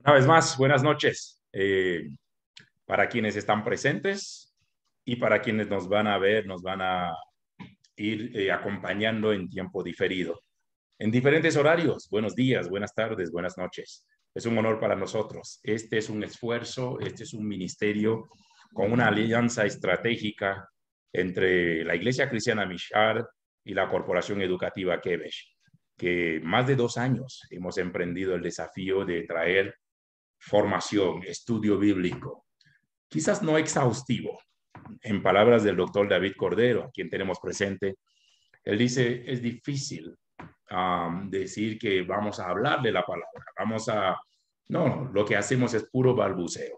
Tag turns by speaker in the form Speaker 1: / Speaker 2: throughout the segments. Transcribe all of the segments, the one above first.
Speaker 1: Una vez más, buenas noches para quienes están presentes y para quienes nos van a ver, nos van a ir acompañando en tiempo diferido, en diferentes horarios. Buenos días, buenas tardes, buenas noches. Es un honor para nosotros. Este es un esfuerzo, este es un ministerio con una alianza estratégica entre la Iglesia Cristiana Mishar y la Corporación Educativa Kebesh, que más de 2 años hemos emprendido el desafío de traer formación, estudio bíblico, quizás no exhaustivo. En palabras del doctor David Cordero, a quien tenemos presente, él dice, es difícil decir que vamos a hablar de la palabra, vamos a... No, lo que hacemos es puro balbuceo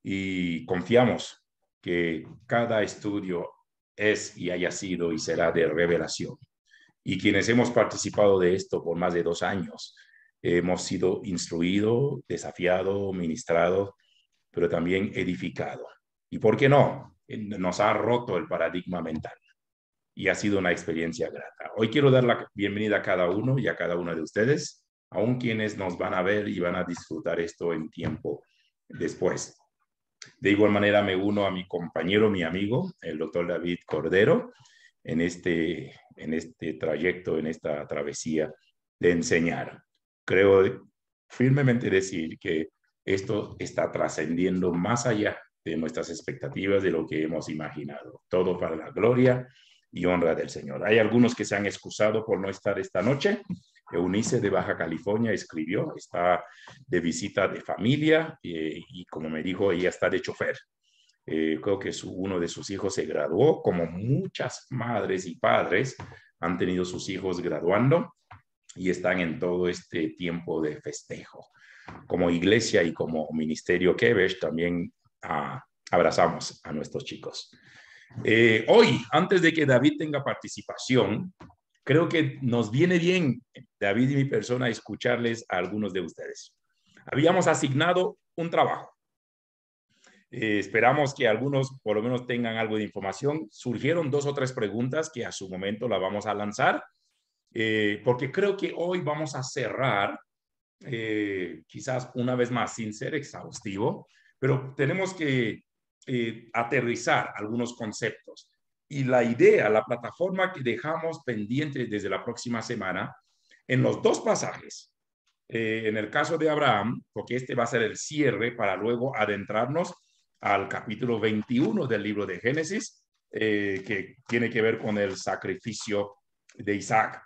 Speaker 1: y confiamos que cada estudio es y haya sido y será de revelación. Y quienes hemos participado de esto por más de 2 años, hemos sido instruidos, desafiados, ministrados, pero también edificado. ¿Y por qué no? Nos ha roto el paradigma mental y ha sido una experiencia grata. Hoy quiero dar la bienvenida a cada uno y a cada una de ustedes, aun quienes nos van a ver y van a disfrutar esto en tiempo después. De igual manera me uno a mi compañero, mi amigo, el doctor David Cordero, en este trayecto, en esta travesía de enseñar. Creo firmemente decir que esto está trascendiendo más allá de nuestras expectativas, de lo que hemos imaginado. Todo para la gloria y honra del Señor. Hay algunos que se han excusado por no estar esta noche. Eunice de Baja California escribió, está de visita de familia y como me dijo, ella está de chofer. Creo que uno de sus hijos se graduó, como muchas madres y padres han tenido sus hijos graduando y están en todo este tiempo de festejo. Como iglesia y como ministerio Kebesh también abrazamos a nuestros chicos. Hoy, antes de que David tenga participación, creo que nos viene bien, David y mi persona, escucharles a algunos de ustedes. Habíamos asignado un trabajo. Esperamos que algunos por lo menos tengan algo de información. Surgieron 2 o 3 preguntas que a su momento la vamos a lanzar, porque creo que hoy vamos a cerrar, quizás una vez más, sin ser exhaustivo, pero tenemos que aterrizar algunos conceptos. Y la idea, la plataforma que dejamos pendiente desde la próxima semana, en los 2 pasajes, en el caso de Abraham, porque este va a ser el cierre para luego adentrarnos al capítulo 21 del libro de Génesis, que tiene que ver con el sacrificio de Isaac,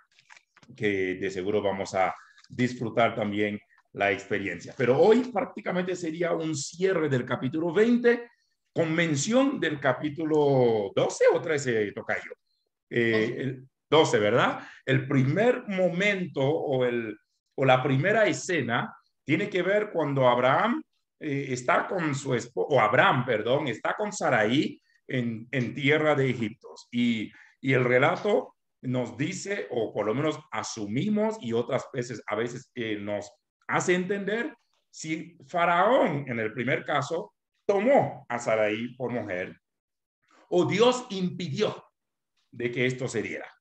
Speaker 1: que de seguro vamos a disfrutar también la experiencia. Pero hoy prácticamente sería un cierre del capítulo 20 con mención del capítulo 12 o 13, Tocayo. 12, ¿verdad? El primer momento o la primera escena tiene que ver cuando Abraham está con su esposa, o Abraham, perdón, está con Sarai en tierra de Egipto. Y el relato nos dice, o por lo menos asumimos, y otras veces a veces nos hace entender si Faraón, en el primer caso, tomó a Sarai por mujer, o Dios impidió de que esto se diera.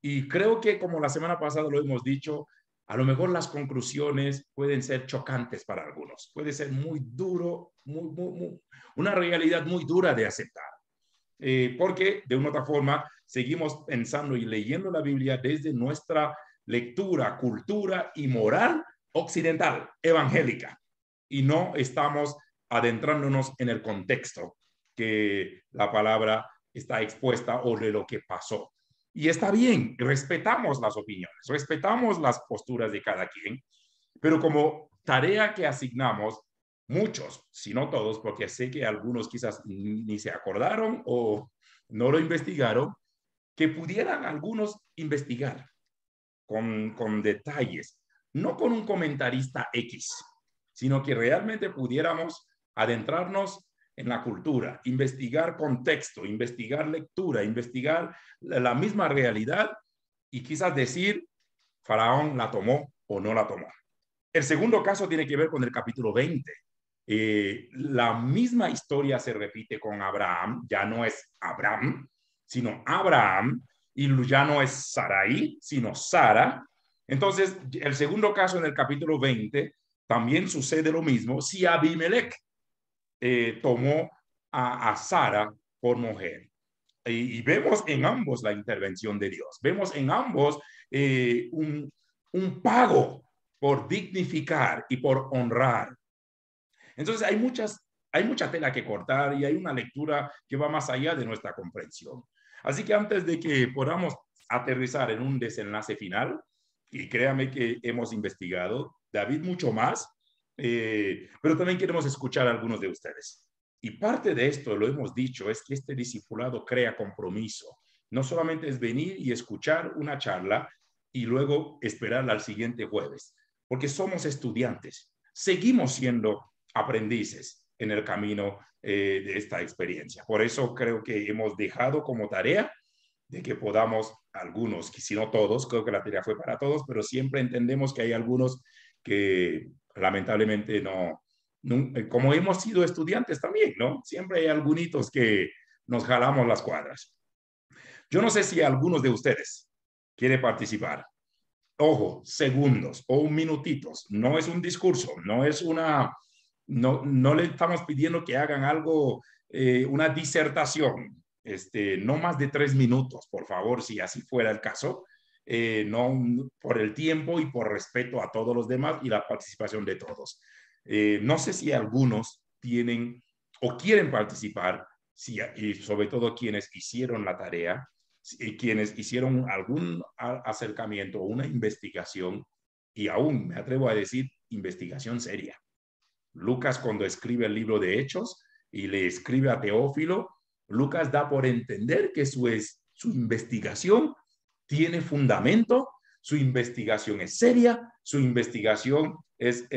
Speaker 1: Y creo que, como la semana pasada lo hemos dicho, a lo mejor las conclusiones pueden ser chocantes para algunos. Puede ser muy duro, una realidad muy dura de aceptar. Porque de una otra forma seguimos pensando y leyendo la Biblia desde nuestra lectura, cultura y moral occidental, evangélica, y no estamos adentrándonos en el contexto que la palabra está expuesta o de lo que pasó. Y está bien, respetamos las opiniones, respetamos las posturas de cada quien, pero como tarea que asignamos, muchos, si no todos, porque sé que algunos quizás ni se acordaron o no lo investigaron, que pudieran algunos investigar con detalles, no con un comentarista X, sino que realmente pudiéramos adentrarnos en la cultura, investigar contexto, investigar lectura, investigar la misma realidad y quizás decir, Faraón la tomó o no la tomó. El segundo caso tiene que ver con el capítulo 20. La misma historia se repite con Abraham, ya no es Abraham, sino Abraham, y ya no es Sarai, sino Sara. Entonces, el segundo caso en el capítulo 20 también sucede lo mismo si Abimelech tomó a Sara por mujer. Y vemos en ambos la intervención de Dios. Vemos en ambos un pago por dignificar y por honrar. Entonces hay mucha tela que cortar y hay una lectura que va más allá de nuestra comprensión. Así que antes de que podamos aterrizar en un desenlace final, y créame que hemos investigado, David, mucho más, pero también queremos escuchar a algunos de ustedes. Y parte de esto, lo hemos dicho, es que este discipulado crea compromiso. No solamente es venir y escuchar una charla y luego esperarla al siguiente jueves, porque somos estudiantes, seguimos siendo aprendices en el camino de esta experiencia. Por eso creo que hemos dejado como tarea de que podamos, algunos, que si no todos, creo que la tarea fue para todos, pero siempre entendemos que hay algunos que lamentablemente como hemos sido estudiantes también, ¿no? Siempre hay algunos que nos jalamos las cuadras. Yo no sé si algunos de ustedes quiere participar. Ojo, segundos o minutitos, no es un discurso, no le estamos pidiendo que hagan algo, una disertación, no más de 3 minutos, por favor, si así fuera el caso, no por el tiempo y por respeto a todos los demás y la participación de todos. No sé si algunos tienen o quieren participar, y sobre todo quienes hicieron la tarea, y quienes hicieron algún acercamiento o una investigación, y aún me atrevo a decir investigación seria. Lucas, cuando escribe el libro de Hechos y le escribe a Teófilo, Lucas da por entender que su investigación tiene fundamento, su investigación es seria, su investigación es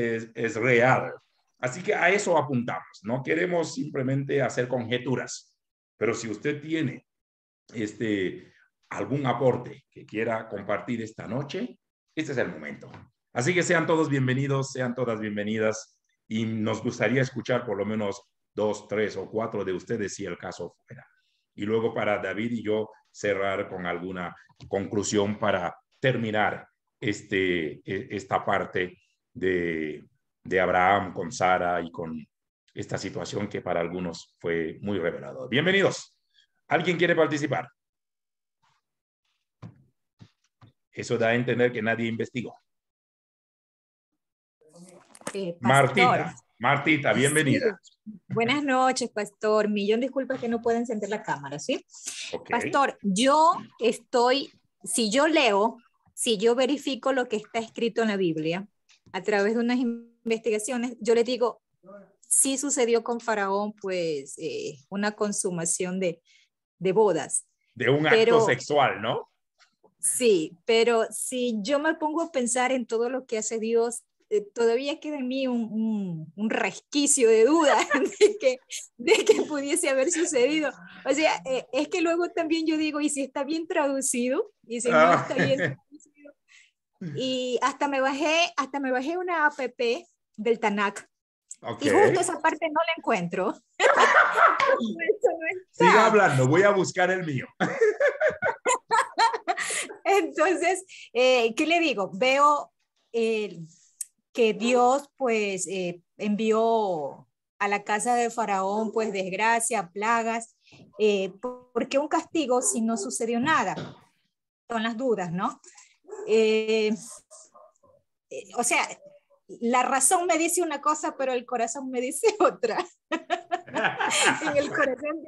Speaker 1: real. Así que a eso apuntamos. No queremos simplemente hacer conjeturas, pero si usted tiene algún aporte que quiera compartir esta noche, este es el momento. Así que sean todos bienvenidos, sean todas bienvenidas, y nos gustaría escuchar por lo menos 2, 3 o 4 de ustedes si el caso fuera. Y luego para David y yo cerrar con alguna conclusión para terminar esta parte de Abraham con Sara y con esta situación que para algunos fue muy revelador. Bienvenidos. ¿Alguien quiere participar? Eso da a entender que nadie investigó. Martita, bienvenida.
Speaker 2: Sí. Buenas noches, pastor. Millón disculpas que no puedo encender la cámara, ¿sí? Okay. Pastor, si yo leo, si yo verifico lo que está escrito en la Biblia, a través de unas investigaciones, yo le digo, sí sucedió con Faraón, pues, una consumación de bodas.
Speaker 1: De un acto sexual, ¿no?
Speaker 2: Sí, pero si yo me pongo a pensar en todo lo que hace Dios, todavía queda en mí un resquicio de duda de que pudiese haber sucedido. O sea, es que luego también yo digo, ¿y si está bien traducido? ¿Y si no está bien traducido? Y hasta me bajé una app del Tanakh. Okay. Y justo esa parte no la encuentro.
Speaker 1: Siga hablando, voy a buscar el mío.
Speaker 2: Entonces, ¿qué le digo? Veo que Dios pues envió a la casa de Faraón pues desgracia, plagas, porque un castigo si no sucedió nada. Son las dudas, ¿no? O sea, la razón me dice una cosa, pero el corazón me dice otra. En el corazón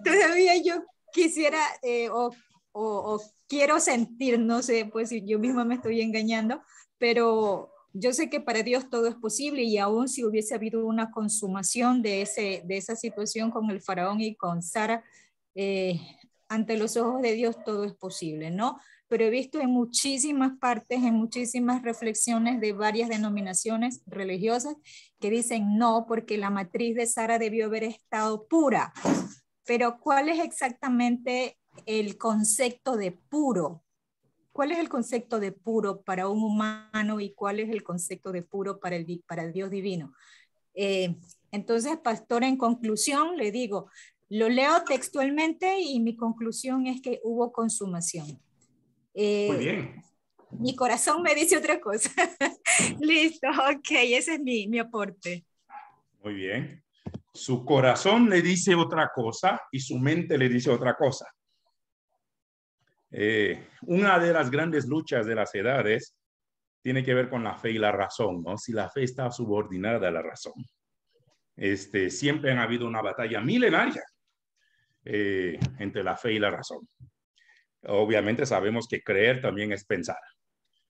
Speaker 2: todavía yo quisiera o quiero sentir, no sé, pues si yo misma me estoy engañando, pero yo sé que para Dios todo es posible y aún si hubiese habido una consumación de esa situación con el faraón y con Sara, ante los ojos de Dios todo es posible, ¿no? Pero he visto en muchísimas partes, en muchísimas reflexiones de varias denominaciones religiosas que dicen no, porque la matriz de Sara debió haber estado pura. Pero ¿cuál es exactamente el concepto de puro? ¿Cuál es el concepto de puro para un humano y cuál es el concepto de puro para el Dios divino? Entonces, pastor, en conclusión, le digo, lo leo textualmente y mi conclusión es que hubo consumación.
Speaker 1: Muy bien.
Speaker 2: Mi corazón me dice otra cosa. Listo, ok, ese es mi aporte.
Speaker 1: Muy bien. Su corazón le dice otra cosa y su mente le dice otra cosa. Una de las grandes luchas de las edades tiene que ver con la fe y la razón, ¿no? Si la fe está subordinada a la razón. Siempre han habido una batalla milenaria entre la fe y la razón. Obviamente sabemos que creer también es pensar.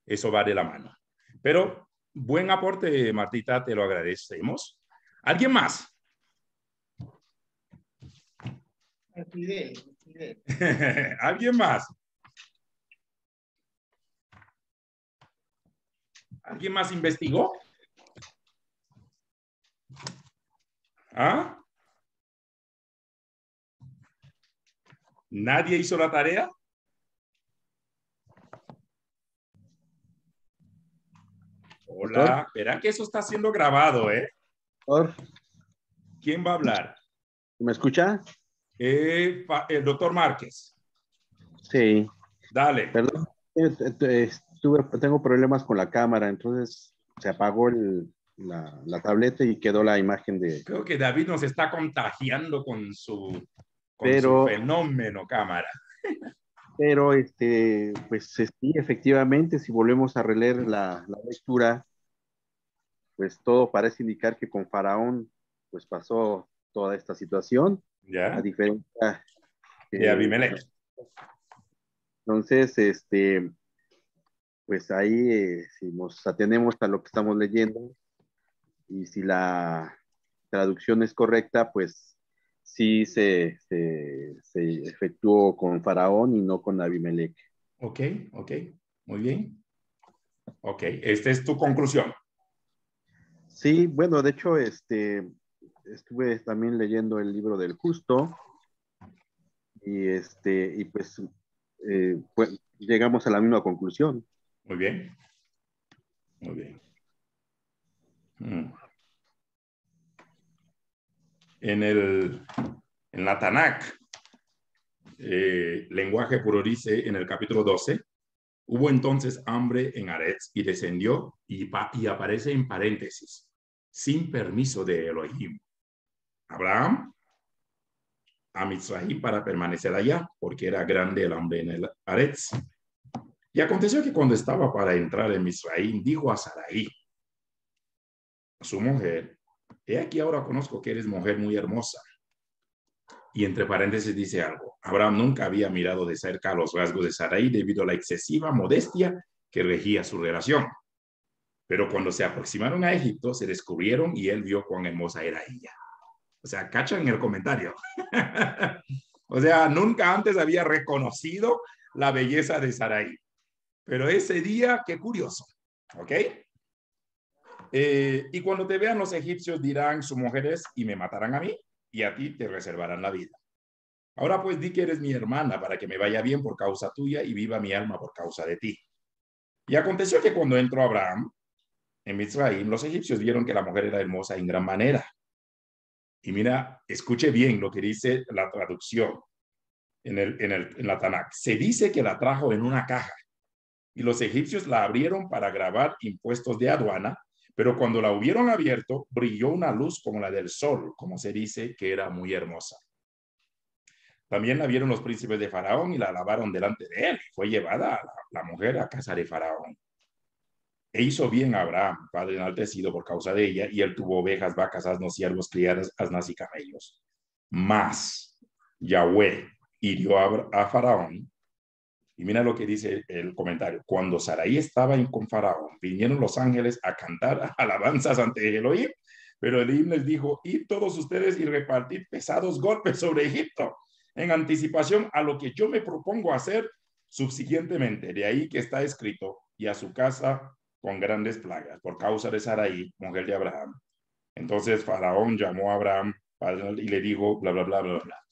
Speaker 1: Eso va de la mano. Pero buen aporte, Martita, te lo agradecemos. ¿Alguien más? ¿Alguien más? ¿Alguien más investigó? ¿Ah? ¿Nadie hizo la tarea? Hola, verán que eso está siendo grabado, ¿eh?
Speaker 3: Doctor,
Speaker 1: ¿Quién va a hablar?
Speaker 3: ¿me escucha?
Speaker 1: El doctor Márquez.
Speaker 3: Sí,
Speaker 1: Dale.
Speaker 3: perdón. Tengo problemas con la cámara, entonces se apagó la tableta y quedó la imagen de...
Speaker 1: Creo que David nos está contagiando con su
Speaker 3: Pero,
Speaker 1: fenómeno cámara.
Speaker 3: pero pues sí, efectivamente, si volvemos a releer la lectura, pues todo parece indicar que con Faraón, pues pasó toda esta situación, a
Speaker 1: ¿Ya?
Speaker 3: diferencia
Speaker 1: De
Speaker 3: que, pues,
Speaker 1: Abimelech.
Speaker 3: entonces, pues ahí, si nos atenemos a lo que estamos leyendo, y si la traducción es correcta, pues sí se efectuó con Faraón y no con Abimelech.
Speaker 1: Ok, ok. Muy bien. Ok, esta es tu conclusión.
Speaker 3: Sí, bueno, de hecho, estuve también leyendo el libro del Justo y pues llegamos a la misma conclusión.
Speaker 1: Muy bien. Muy bien. En la Tanakh, lenguaje puro dice en el capítulo 12, hubo entonces hambre en Aretz y descendió y aparece en paréntesis, sin permiso de Elohim. Abraham a Mitzrayim para permanecer allá, porque era grande el hambre en el Aretz. Y aconteció que cuando estaba para entrar en Mitzrayim, dijo a Sarai, su mujer, he aquí ahora conozco que eres mujer muy hermosa. Y entre paréntesis dice algo. Abraham nunca había mirado de cerca los rasgos de Sarai debido a la excesiva modestia que regía su relación. Pero cuando se aproximaron a Egipto, se descubrieron y él vio cuán hermosa era ella. O sea, cachan el comentario. O sea, nunca antes había reconocido la belleza de Sarai. Pero ese día, qué curioso. ¿Ok? Y cuando te vean los egipcios dirán, su mujer es, y me matarán a mí, y a ti te reservarán la vida. Ahora pues di que eres mi hermana para que me vaya bien por causa tuya y viva mi alma por causa de ti. Y aconteció que cuando entró Abraham en Mitzrayim, los egipcios vieron que la mujer era hermosa en gran manera. Y mira, escuche bien lo que dice la traducción en la Tanakh. Se dice que la trajo en una caja y los egipcios la abrieron para grabar impuestos de aduana, pero cuando la hubieron abierto, brilló una luz como la del sol, como se dice que era muy hermosa. También la vieron los príncipes de Faraón y la alabaron delante de él. Fue llevada la mujer a casa de Faraón. E hizo bien a Abraham, padre enaltecido por causa de ella, y él tuvo ovejas, vacas, asnos, siervos, criadas, asnas y camellos. Mas Yahweh hirió a Faraón. Y mira lo que dice el comentario. Cuando Sarai estaba con Faraón, vinieron los ángeles a cantar alabanzas ante Elohim, pero Elohim les dijo, id todos ustedes y repartid pesados golpes sobre Egipto, en anticipación a lo que yo me propongo hacer subsiguientemente. De ahí que está escrito, y a su casa con grandes plagas, por causa de Sarai, mujer de Abraham. Entonces Faraón llamó a Abraham y le dijo, bla, bla, bla, bla, bla.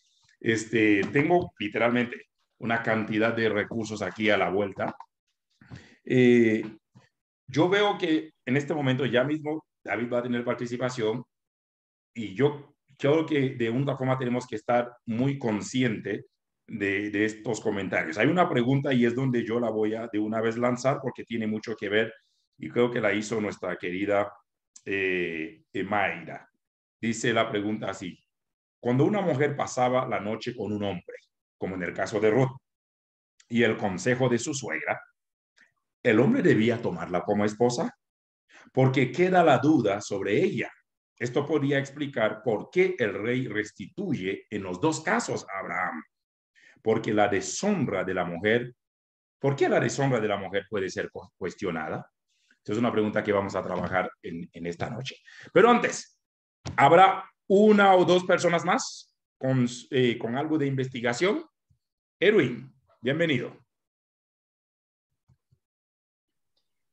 Speaker 1: Tengo literalmente una cantidad de recursos aquí a la vuelta. Yo veo que en este momento ya mismo David va a tener participación y yo creo que de una forma tenemos que estar muy consciente de estos comentarios. Hay una pregunta y es donde yo la voy a de una vez lanzar porque tiene mucho que ver y creo que la hizo nuestra querida Mayra. Dice la pregunta así: cuando una mujer pasaba la noche con un hombre, como en el caso de Ruth, y el consejo de su suegra, ¿el hombre debía tomarla como esposa? Porque queda la duda sobre ella. Esto podría explicar por qué el rey restituye en los dos casos a Abraham. Porque la deshonra de la mujer, ¿por qué la deshonra de la mujer puede ser cuestionada? Esa es una pregunta que vamos a trabajar en esta noche. Pero antes, ¿habrá una o dos personas más con algo de investigación? Erwin, bienvenido.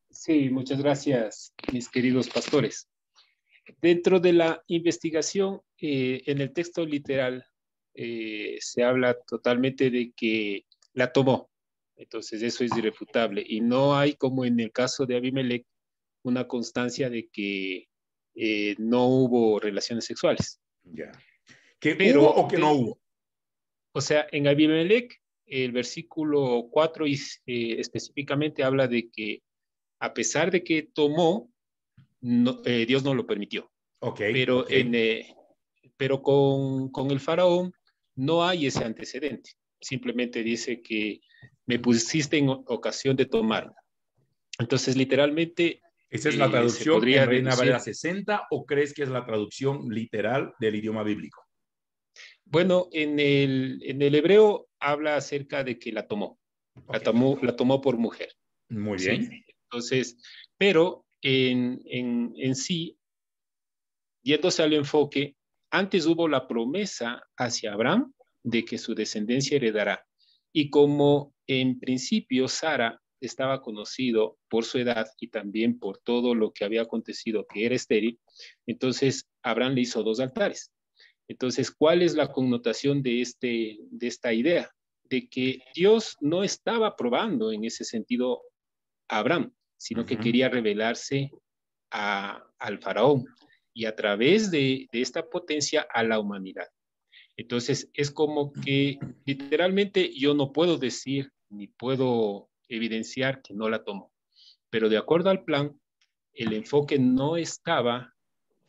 Speaker 4: Sí, muchas gracias, mis queridos pastores. Dentro de la investigación, en el texto literal, se habla totalmente de que la tomó. Entonces, eso es irrefutable. Y no hay, como en el caso de Abimelech, una constancia de que no hubo relaciones sexuales.
Speaker 1: Ya. ¿Que
Speaker 4: Pero,
Speaker 1: hubo o que no hubo?
Speaker 4: O sea, en Abimelech, el versículo 4 específicamente habla de que a pesar de que tomó, no, Dios no lo permitió. Pero,
Speaker 1: Okay.
Speaker 4: pero con el faraón no hay ese antecedente. Simplemente dice que me pusiste en ocasión de tomar. Entonces, literalmente,
Speaker 1: ¿Esa es la
Speaker 4: se
Speaker 1: traducción en
Speaker 4: podría
Speaker 1: Reina Valera
Speaker 4: deducir.
Speaker 1: 60 o crees que es la traducción literal del idioma bíblico?
Speaker 4: Bueno, en el hebreo habla acerca de que la tomó.
Speaker 1: Okay.
Speaker 4: La tomó por mujer.
Speaker 1: Muy
Speaker 4: ¿Sí?
Speaker 1: bien.
Speaker 4: Entonces, pero en sí, yéndose al enfoque, antes hubo la promesa hacia Abraham de que su descendencia heredará. Y como en principio Sara estaba conocido por su edad y también por todo lo que había acontecido, que era estéril, entonces Abraham le hizo dos altares. Entonces, ¿cuál es la connotación de esta idea? De que Dios no estaba probando en ese sentido a Abraham, sino que quería revelarse al faraón y a través de esta potencia a la humanidad. Entonces, es como que literalmente yo no puedo decir ni puedo evidenciar que no la tomó, pero de acuerdo al plan, el enfoque no estaba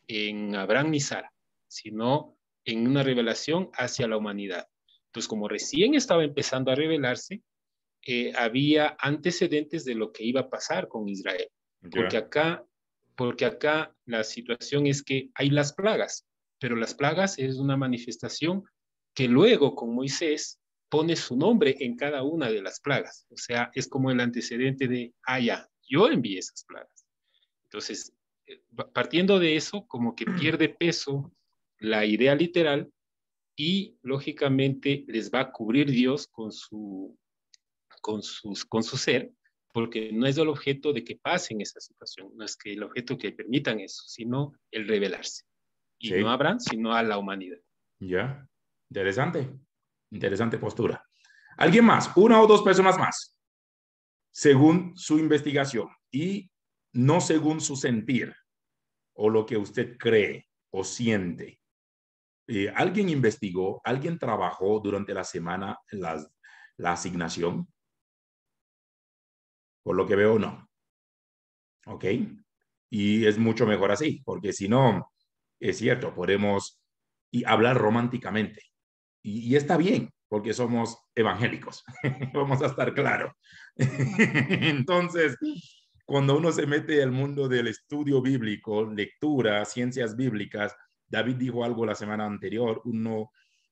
Speaker 4: en Abraham ni Sara, sino en una revelación hacia la humanidad. Entonces, como recién estaba empezando a revelarse, había antecedentes de lo que iba a pasar con Israel. Porque
Speaker 1: Ya.
Speaker 4: acá, porque acá la situación es que hay las plagas, pero las plagas es una manifestación que luego con Moisés pone su nombre en cada una de las plagas. O sea, es como el antecedente de, ya, yo envié esas plagas. Entonces, partiendo de eso, como que pierde peso la idea literal y lógicamente les va a cubrir Dios con su ser, porque no es el objeto de que pasen esa situación, no es que el objeto que permitan eso, sino el revelarse. Y no
Speaker 1: Sí.
Speaker 4: habrán, sino a la humanidad.
Speaker 1: Ya. Interesante. Interesante postura. ¿Alguien más? ¿Una o dos personas más? Según su investigación y no según su sentir o lo que usted cree o siente. ¿Alguien investigó? ¿Alguien trabajó durante la semana la asignación? Por lo que veo, no. ¿Ok? Y es mucho mejor así, porque si no, es cierto, podemos hablar románticamente. Y está bien, porque somos evangélicos. Vamos a estar claros. Entonces, cuando uno se mete al mundo del estudio bíblico, lectura, ciencias bíblicas, David dijo algo la semana anterior, uno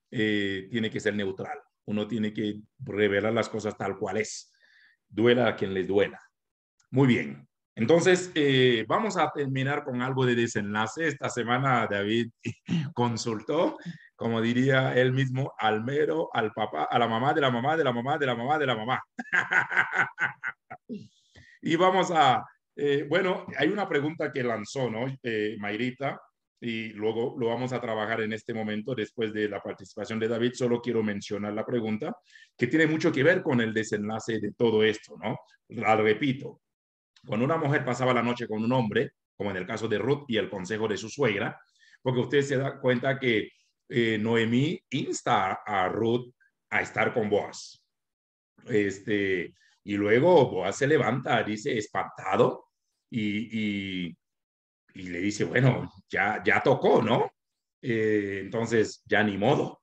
Speaker 1: tiene que ser neutral, uno tiene que revelar las cosas tal cual es, duela a quien les duela. Muy bien. Entonces, vamos a terminar con algo de desenlace. Esta semana David consultó, como diría él mismo, al mero, al papá, a la mamá de la mamá de la mamá de la mamá de la mamá. Y vamos a, bueno, hay una pregunta que lanzó, ¿no? Mayrita, y luego lo vamos a trabajar en este momento después de la participación de David. Solo quiero mencionar la pregunta que tiene mucho que ver con el desenlace de todo esto, ¿no? La repito. Cuando una mujer pasaba la noche con un hombre, como en el caso de Ruth y el consejo de su suegra, porque usted se da cuenta que Noemí insta a Ruth a estar con Boaz. Y luego Boaz se levanta, dice, espantado, y le dice, bueno, ya tocó, ¿no? Entonces, ya ni modo.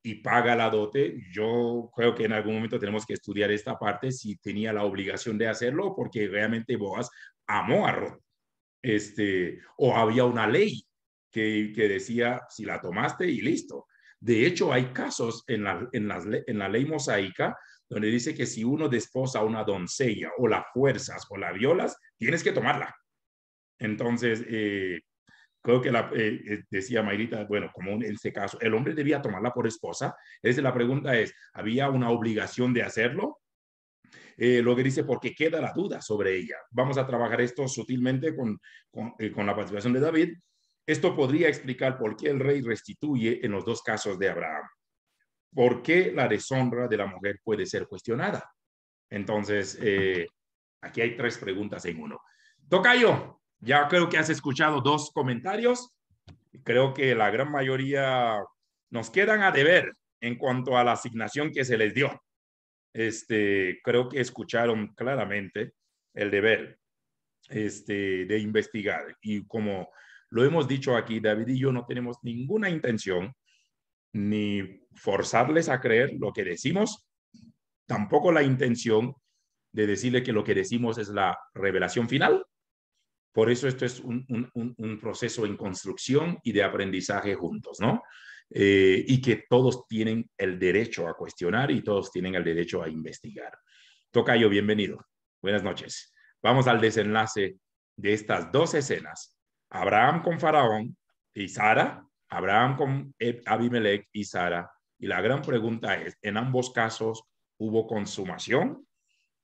Speaker 1: Y paga la dote. Yo creo que en algún momento tenemos que estudiar esta parte, si tenía la obligación de hacerlo, porque realmente Boaz amó a Ruth. O había una ley que decía, si la tomaste y listo. De hecho, hay casos en la ley mosaica donde dice que si uno desposa a una doncella o la fuerzas o la violas, tienes que tomarla. Entonces, creo que decía Mayrita, bueno, como en este caso, el hombre debía tomarla por esposa. La pregunta es, ¿había una obligación de hacerlo? Lo que dice, porque queda la duda sobre ella. Vamos a trabajar esto sutilmente con la participación de David. Esto podría explicar por qué el rey restituye en los dos casos de Abraham. ¿Por qué la deshonra de la mujer puede ser cuestionada? Entonces, aquí hay 3 preguntas en uno. Tocayo, ya creo que has escuchado 2 comentarios. Creo que la gran mayoría nos quedan a deber en cuanto a la asignación que se les dio. Creo que escucharon claramente el deber de investigar. Y como lo hemos dicho aquí, David y yo no tenemos ninguna intención ni forzarles a creer lo que decimos, tampoco la intención de decirle que lo que decimos es la revelación final. Por eso esto es un proceso en construcción y de aprendizaje juntos, ¿no? Y que todos tienen el derecho a cuestionar y todos tienen el derecho a investigar. Tocayo, bienvenido. Buenas noches. Vamos al desenlace de estas 2 escenas. Abraham con Faraón y Sara, Abraham con Abimelech y Sara. Y la gran pregunta es, ¿en ambos casos hubo consumación?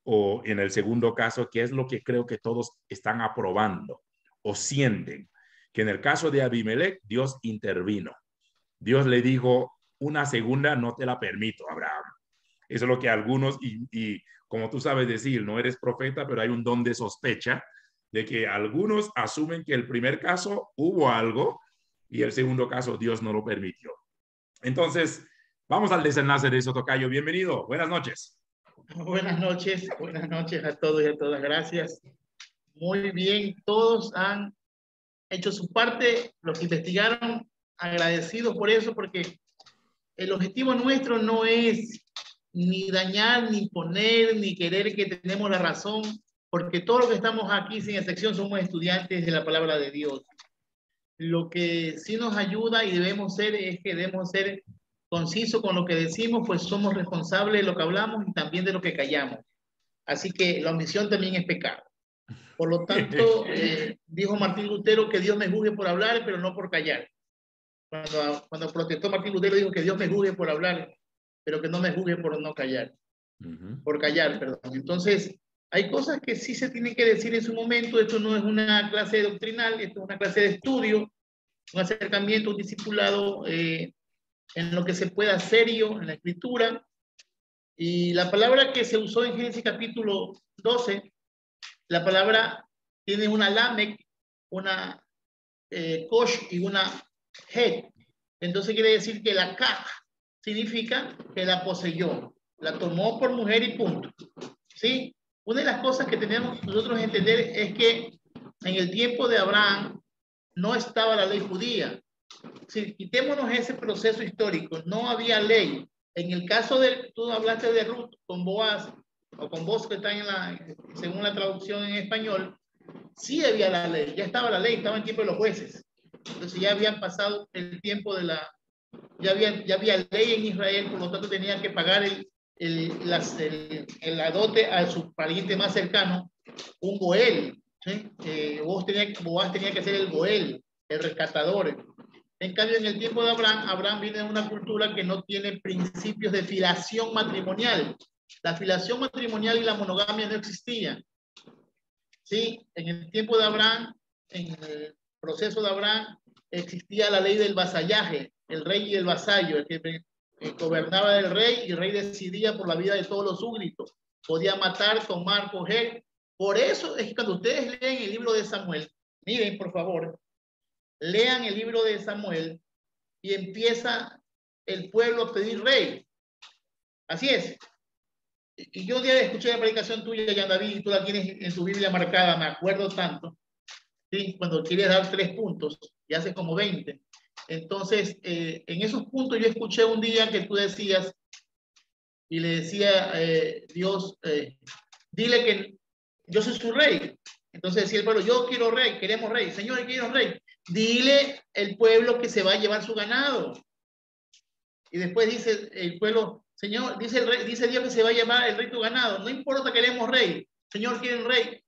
Speaker 1: O en el segundo caso, ¿qué es lo que creo que todos están aprobando o sienten? Que en el caso de Abimelech, Dios intervino. Dios le dijo, una segunda no te la permito, Abraham. Eso es lo que algunos, y como tú sabes decir, no eres profeta, pero hay un don de sospecha de que algunos asumen que el primer caso hubo algo y el segundo caso Dios no lo permitió. Entonces, vamos al desenlace de eso, Tocayo. Bienvenido. Buenas noches.
Speaker 5: Buenas noches a todos y a todas. Gracias. Muy bien, todos han hecho su parte, los que investigaron, agradecidos por eso, porque el objetivo nuestro no es ni dañar, ni poner, ni querer que tenemos la razón, porque todos los que estamos aquí, sin excepción, somos estudiantes de la palabra de Dios. Lo que sí nos ayuda y debemos ser es que debemos ser concisos con lo que decimos, pues somos responsables de lo que hablamos y también de lo que callamos. Así que la omisión también es pecado. Por lo tanto, dijo Martín Lutero que Dios me juzgue por hablar, pero no por callar. Cuando protestó Martín Lutero, dijo que Dios me juzgue por hablar, pero que no me juzgue por no callar. Por callar, perdón. Entonces, hay cosas que sí se tienen que decir en su momento. Esto no es una clase doctrinal, esto es una clase de estudio, un acercamiento, un discipulado en lo que se pueda serio en la escritura. Y la palabra que se usó en Génesis capítulo 12, la palabra tiene una Lamec, una Kosh y una Het. Entonces quiere decir que la Ka significa que la poseyó, la tomó por mujer y punto. ¿Sí? Una de las cosas que tenemos nosotros que entender es que en el tiempo de Abraham no estaba la ley judía. Si quitémonos ese proceso histórico, no había ley. En el caso de, tú hablaste de Ruth con Boaz, o con Boaz que está según la traducción en español, sí había la ley, ya estaba la ley, estaba en tiempo de los jueces. Entonces ya habían pasado el tiempo de ya había ley en Israel, por lo tanto tenía que pagar la dote a su pariente más cercano, un goel. ¿Sí? Boaz tenía que ser el goel, el rescatador. En cambio, en el tiempo de Abraham viene de una cultura que no tiene principios de filiación matrimonial. La filiación matrimonial y la monogamia no existían. Sí, en el tiempo de Abraham, en el proceso de Abraham, existía la ley del vasallaje, el rey y el vasallo, el que gobernaba el rey y el rey decidía por la vida de todos los súbditos. Podía matar, tomar, coger. Por eso es que cuando ustedes leen el libro de Samuel, miren por favor, lean el libro de Samuel y empieza el pueblo a pedir rey. Así es. Y yo un día escuché la predicación tuya, Jan David, y tú la tienes en tu Biblia marcada, me acuerdo tanto, ¿sí? Cuando quieres dar 3 puntos y haces como 20. Entonces, en esos puntos yo escuché un día que tú decías, y le decía Dios, dile que yo soy su rey. Entonces decía el pueblo, yo quiero rey, queremos rey. Señor, quiero rey. Dile el pueblo que se va a llevar su ganado. Y después dice el pueblo, Señor, dice el rey, dice Dios que se va a llevar el rey tu ganado. No importa, queremos rey. Señor, quieren rey.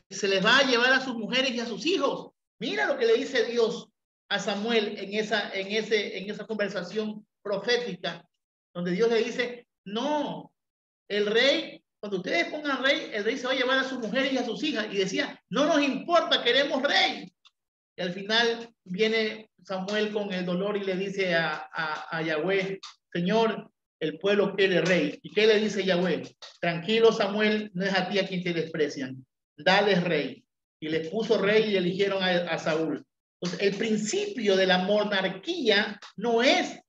Speaker 5: Se les va a llevar a sus mujeres y a sus hijos. Mira lo que le dice Dios a Samuel en esa conversación profética, donde Dios le dice, no, el rey, cuando ustedes pongan rey, el rey se va a llevar a sus mujeres y a sus hijas. Y decía, no nos importa, queremos rey. Y al final viene Samuel con el dolor y le dice a Yahweh, Señor, el pueblo quiere rey. ¿Y qué le dice Yahweh? Tranquilo, Samuel, no es a ti a quien te desprecian. Dale rey. Y les puso rey y eligieron a Saúl. Entonces, el principio de la monarquía no es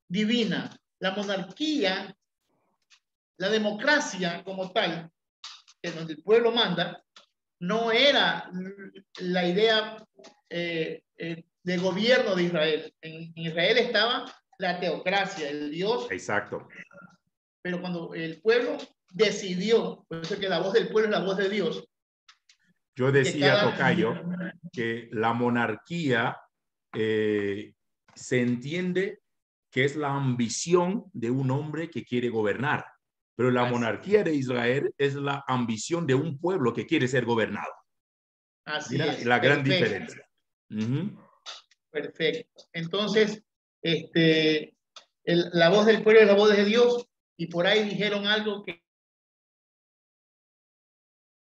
Speaker 5: divina. La monarquía, la democracia como tal, que donde el pueblo manda, no era la idea de gobierno de Israel. En Israel estaba la teocracia, el Dios.
Speaker 1: Exacto.
Speaker 5: Pero cuando el pueblo decidió, por eso que la voz del pueblo es la voz de Dios.
Speaker 1: Yo decía, Tocayo, que la monarquía se entiende que es la ambición de un hombre que quiere gobernar, pero la monarquía de Israel es la ambición de un pueblo que quiere ser gobernado.
Speaker 5: Así
Speaker 1: Mira,
Speaker 5: es.
Speaker 1: la gran
Speaker 5: Perfecto.
Speaker 1: diferencia.
Speaker 5: Perfecto. Entonces, la voz del pueblo es la voz de Dios, y por ahí dijeron algo que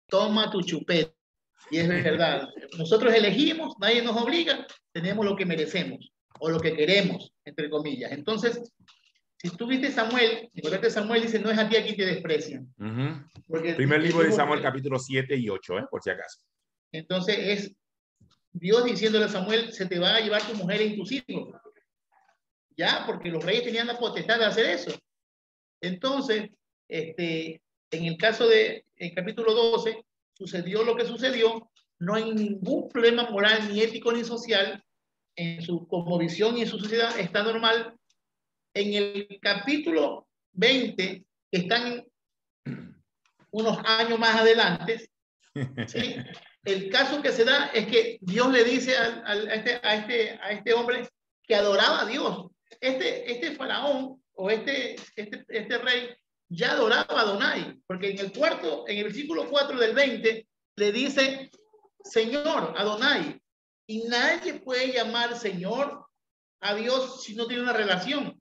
Speaker 5: toma tu chupeta. Y es verdad. Nosotros elegimos, nadie nos obliga, tenemos lo que merecemos o lo que queremos, entre comillas. Entonces, si tú viste Samuel, Samuel dice, no es a ti a quien te desprecian. Porque
Speaker 1: primer libro de Samuel, capítulo 7 y 8, por si acaso.
Speaker 5: Entonces es Dios diciéndole a Samuel, se te va a llevar tu mujer y tus hijos. Ya, porque los reyes tenían la potestad de hacer eso. Entonces, en el caso de el capítulo 12, sucedió lo que sucedió. No hay ningún problema moral, ni ético, ni social en su cosmovisión y en su sociedad. Está normal. En el capítulo 20, que están unos años más adelante, ¿sí? El caso que se da es que Dios le dice a este hombre que adoraba a Dios. Este faraón o este rey ya adoraba a Adonai, porque en el versículo 4 del 20 le dice, Señor, Adonai, y nadie puede llamar Señor a Dios si no tiene una relación.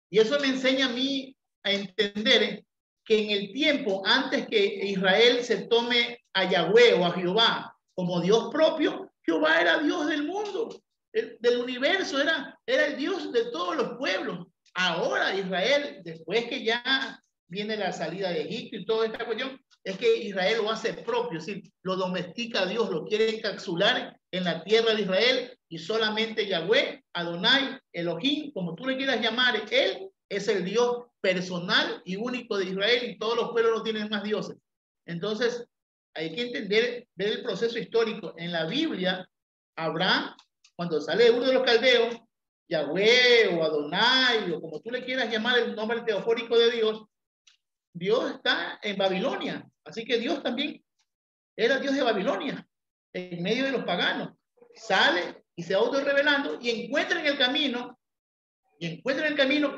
Speaker 5: Y eso me enseña a mí a entender que en el tiempo antes que Israel se tome a Yahweh o a Jehová como Dios propio, Jehová era Dios del mundo, del universo, era el Dios de todos los pueblos. Ahora Israel, después que ya viene la salida de Egipto y toda esta cuestión, es que Israel lo hace propio, es decir, lo domestica a Dios, lo quiere encapsular en la tierra de Israel, y solamente Yahweh, Adonai, Elohim, como tú le quieras llamar, él es el Dios personal y único de Israel, y todos los pueblos no tienen más dioses. Entonces, hay que entender, ver el proceso histórico. En la Biblia, Abraham, cuando sale de Ur de los Caldeos, Yahweh o Adonai, o como tú le quieras llamar el nombre teofórico de Dios, Dios está en Babilonia. Así que Dios también era Dios de Babilonia, en medio de los paganos. Sale y se auto-revelando y encuentra en el camino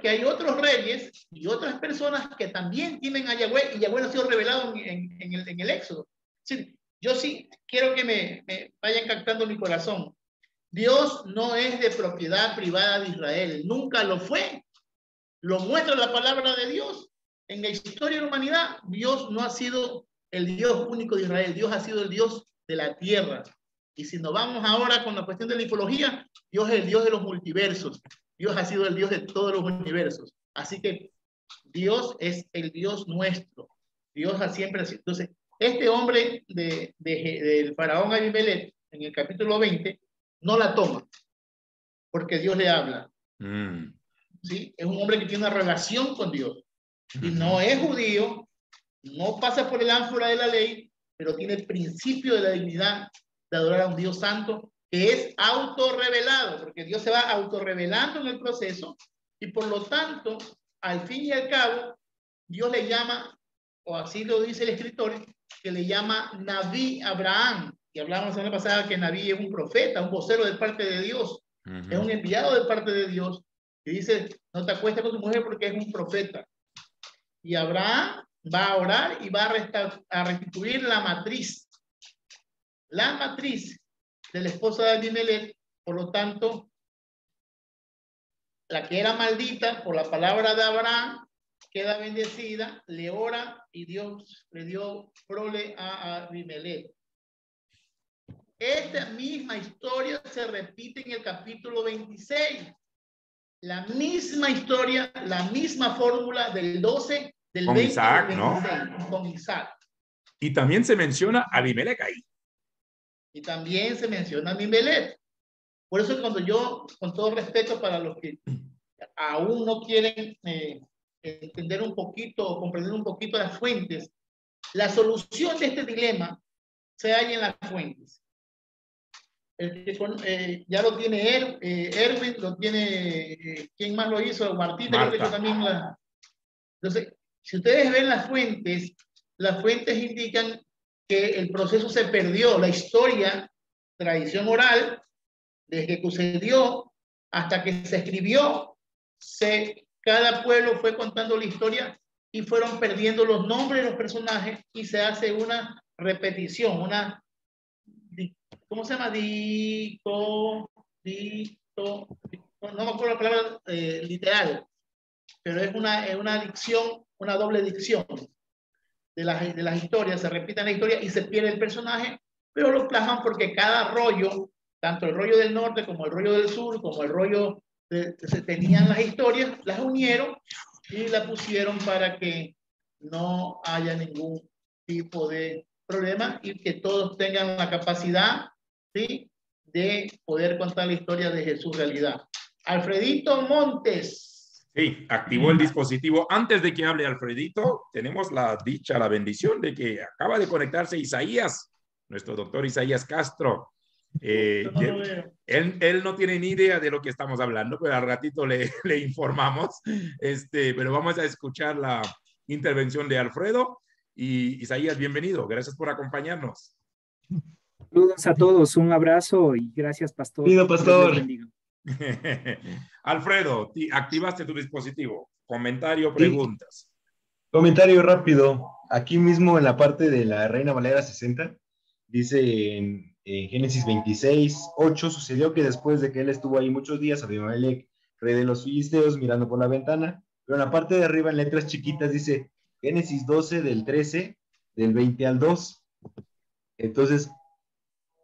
Speaker 5: que hay otros reyes y otras personas que también tienen a Yahweh, y Yahweh no ha sido revelado en el Éxodo. Sí, yo sí quiero que me vayan captando mi corazón. Dios no es de propiedad privada de Israel, nunca lo fue. Lo muestra la palabra de Dios. En la historia de la humanidad, Dios no ha sido el Dios único de Israel, Dios ha sido el Dios de la tierra. Y si nos vamos ahora con la cuestión de la ufología, Dios es el Dios de los multiversos. Dios ha sido el Dios de todos los universos. Así que Dios es el Dios nuestro. Dios ha siempre sido. Entonces, este hombre del faraón Abimelech, en el capítulo 20, no la toma, porque Dios le habla. ¿sí? Es un hombre que tiene una relación con Dios. Y no es judío, no pasa por el ánfora de la ley, pero tiene el principio de la dignidad de adorar a un Dios santo que es autorrevelado, porque Dios se va autorrevelando en el proceso y por lo tanto, al fin y al cabo, Dios le llama, o así lo dice el escritor, que le llama Naví Abraham. Y hablamos la semana pasada que Naví es un profeta, un vocero de parte de Dios, es un enviado de parte de Dios, y dice, no te acuestes con tu mujer porque es un profeta. Y Abraham va a orar y va a restituir la matriz de la esposa de Abimelech. Por lo tanto, la que era maldita por la palabra de Abraham queda bendecida, le ora y Dios le dio prole a Abimelech. Esta misma historia se repite en el capítulo 26. La misma historia, la misma fórmula del 12, del
Speaker 1: con
Speaker 5: 20
Speaker 1: Isaac,
Speaker 5: del 26, ¿no? Con Isaac.
Speaker 1: Y también se menciona a Abimelech ahí.
Speaker 5: Y también se menciona a Abimelech. Por eso cuando yo, con todo respeto para los que aún no quieren entender un poquito o comprender un poquito las fuentes, la solución de este dilema se halla en las fuentes. Ya lo tiene Erwin, lo tiene, ¿quién más lo hizo? Martita, creo que yo también Entonces, si ustedes ven las fuentes indican que el proceso se perdió, la historia, tradición oral, desde que sucedió hasta que se escribió, cada pueblo fue contando la historia y fueron perdiendo los nombres de los personajes y se hace una repetición, ¿cómo se llama? No me acuerdo la palabra literal, pero es una dicción, una doble dicción de las historias, se repite la historia y se pierde el personaje, pero lo plasman porque cada rollo, tanto el rollo del norte como el rollo del sur, como el rollo se tenían las historias, las unieron y la pusieron para que no haya ningún tipo de problema y que todos tengan la capacidad, ¿sí?, de poder contar la historia de Jesús realidad. Alfredito Montes.
Speaker 1: Sí, activó el dispositivo. Antes de que hable Alfredito, tenemos la dicha, la bendición de que acaba de conectarse Isaías, nuestro doctor Isaías Castro. Él no tiene ni idea de lo que estamos hablando, pero al ratito le informamos. Pero vamos a escuchar la intervención de Alfredo. Y Isaías, bienvenido. Gracias por acompañarnos.
Speaker 6: Saludos a todos, un abrazo y gracias, pastor.
Speaker 7: Pido, pastor.
Speaker 1: Alfredo, activaste tu dispositivo. Comentario, preguntas.
Speaker 7: Comentario rápido. Aquí mismo en la parte de la Reina Valera 60, dice en Génesis 26:8, sucedió que después de que él estuvo ahí muchos días, Abimelech, rey de los filisteos, mirando por la ventana, pero en la parte de arriba en letras chiquitas dice Génesis 12 del 13, del 20 al 2. Entonces,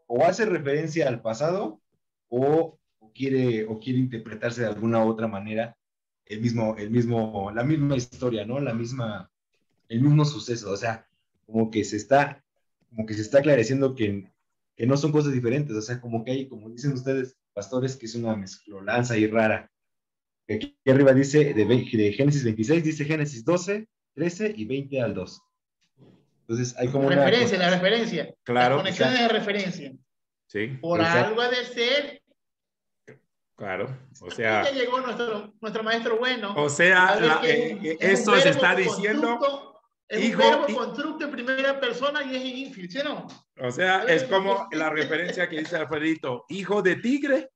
Speaker 7: o hace referencia al pasado o quiere interpretarse de alguna u otra manera la misma historia, ¿no? El mismo suceso. O sea, como que se está aclareciendo que no son cosas diferentes. O sea, como que hay, como dicen ustedes, pastores, que es una mezclolanza y rara. Aquí arriba dice, de Génesis 26, dice Génesis 12, 13 y 20 al 2. Entonces hay como
Speaker 5: la referencia.
Speaker 1: Claro.
Speaker 5: Las conexiones de referencia.
Speaker 1: Sí.
Speaker 5: Por algo ha de ser.
Speaker 1: Claro. O sea.
Speaker 5: Ya llegó nuestro maestro bueno.
Speaker 1: O sea, eso se está diciendo.
Speaker 5: Es un verbo constructo en primera persona y es ínfil, ¿sí o no?
Speaker 1: O sea, es como la referencia que dice Alfredito, hijo de tigre.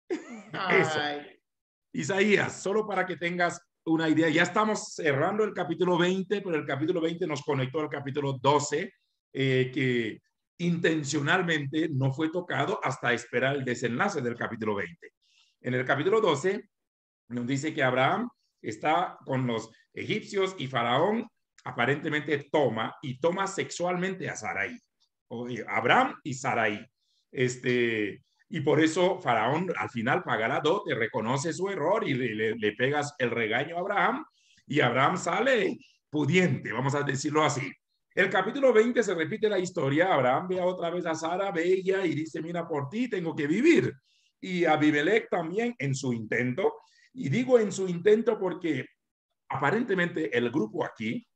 Speaker 1: Eso. Isaías, solo para que tengas una idea, ya estamos cerrando el capítulo 20, pero el capítulo 20 nos conectó al capítulo 12, que intencionalmente no fue tocado hasta esperar el desenlace del capítulo 20. En el capítulo 12 nos dice que Abraham está con los egipcios y Faraón aparentemente toma sexualmente a Sarai. Abraham y Sarai. Y por eso Faraón al final paga la dote, reconoce su error y le pegas el regaño a Abraham y Abraham sale pudiente, vamos a decirlo así. El capítulo 20 se repite la historia. Abraham ve otra vez a Sara, bella, y dice, mira, por ti tengo que vivir. Y Abimelech también en su intento Y digo en su intento porque aparentemente el grupo aquí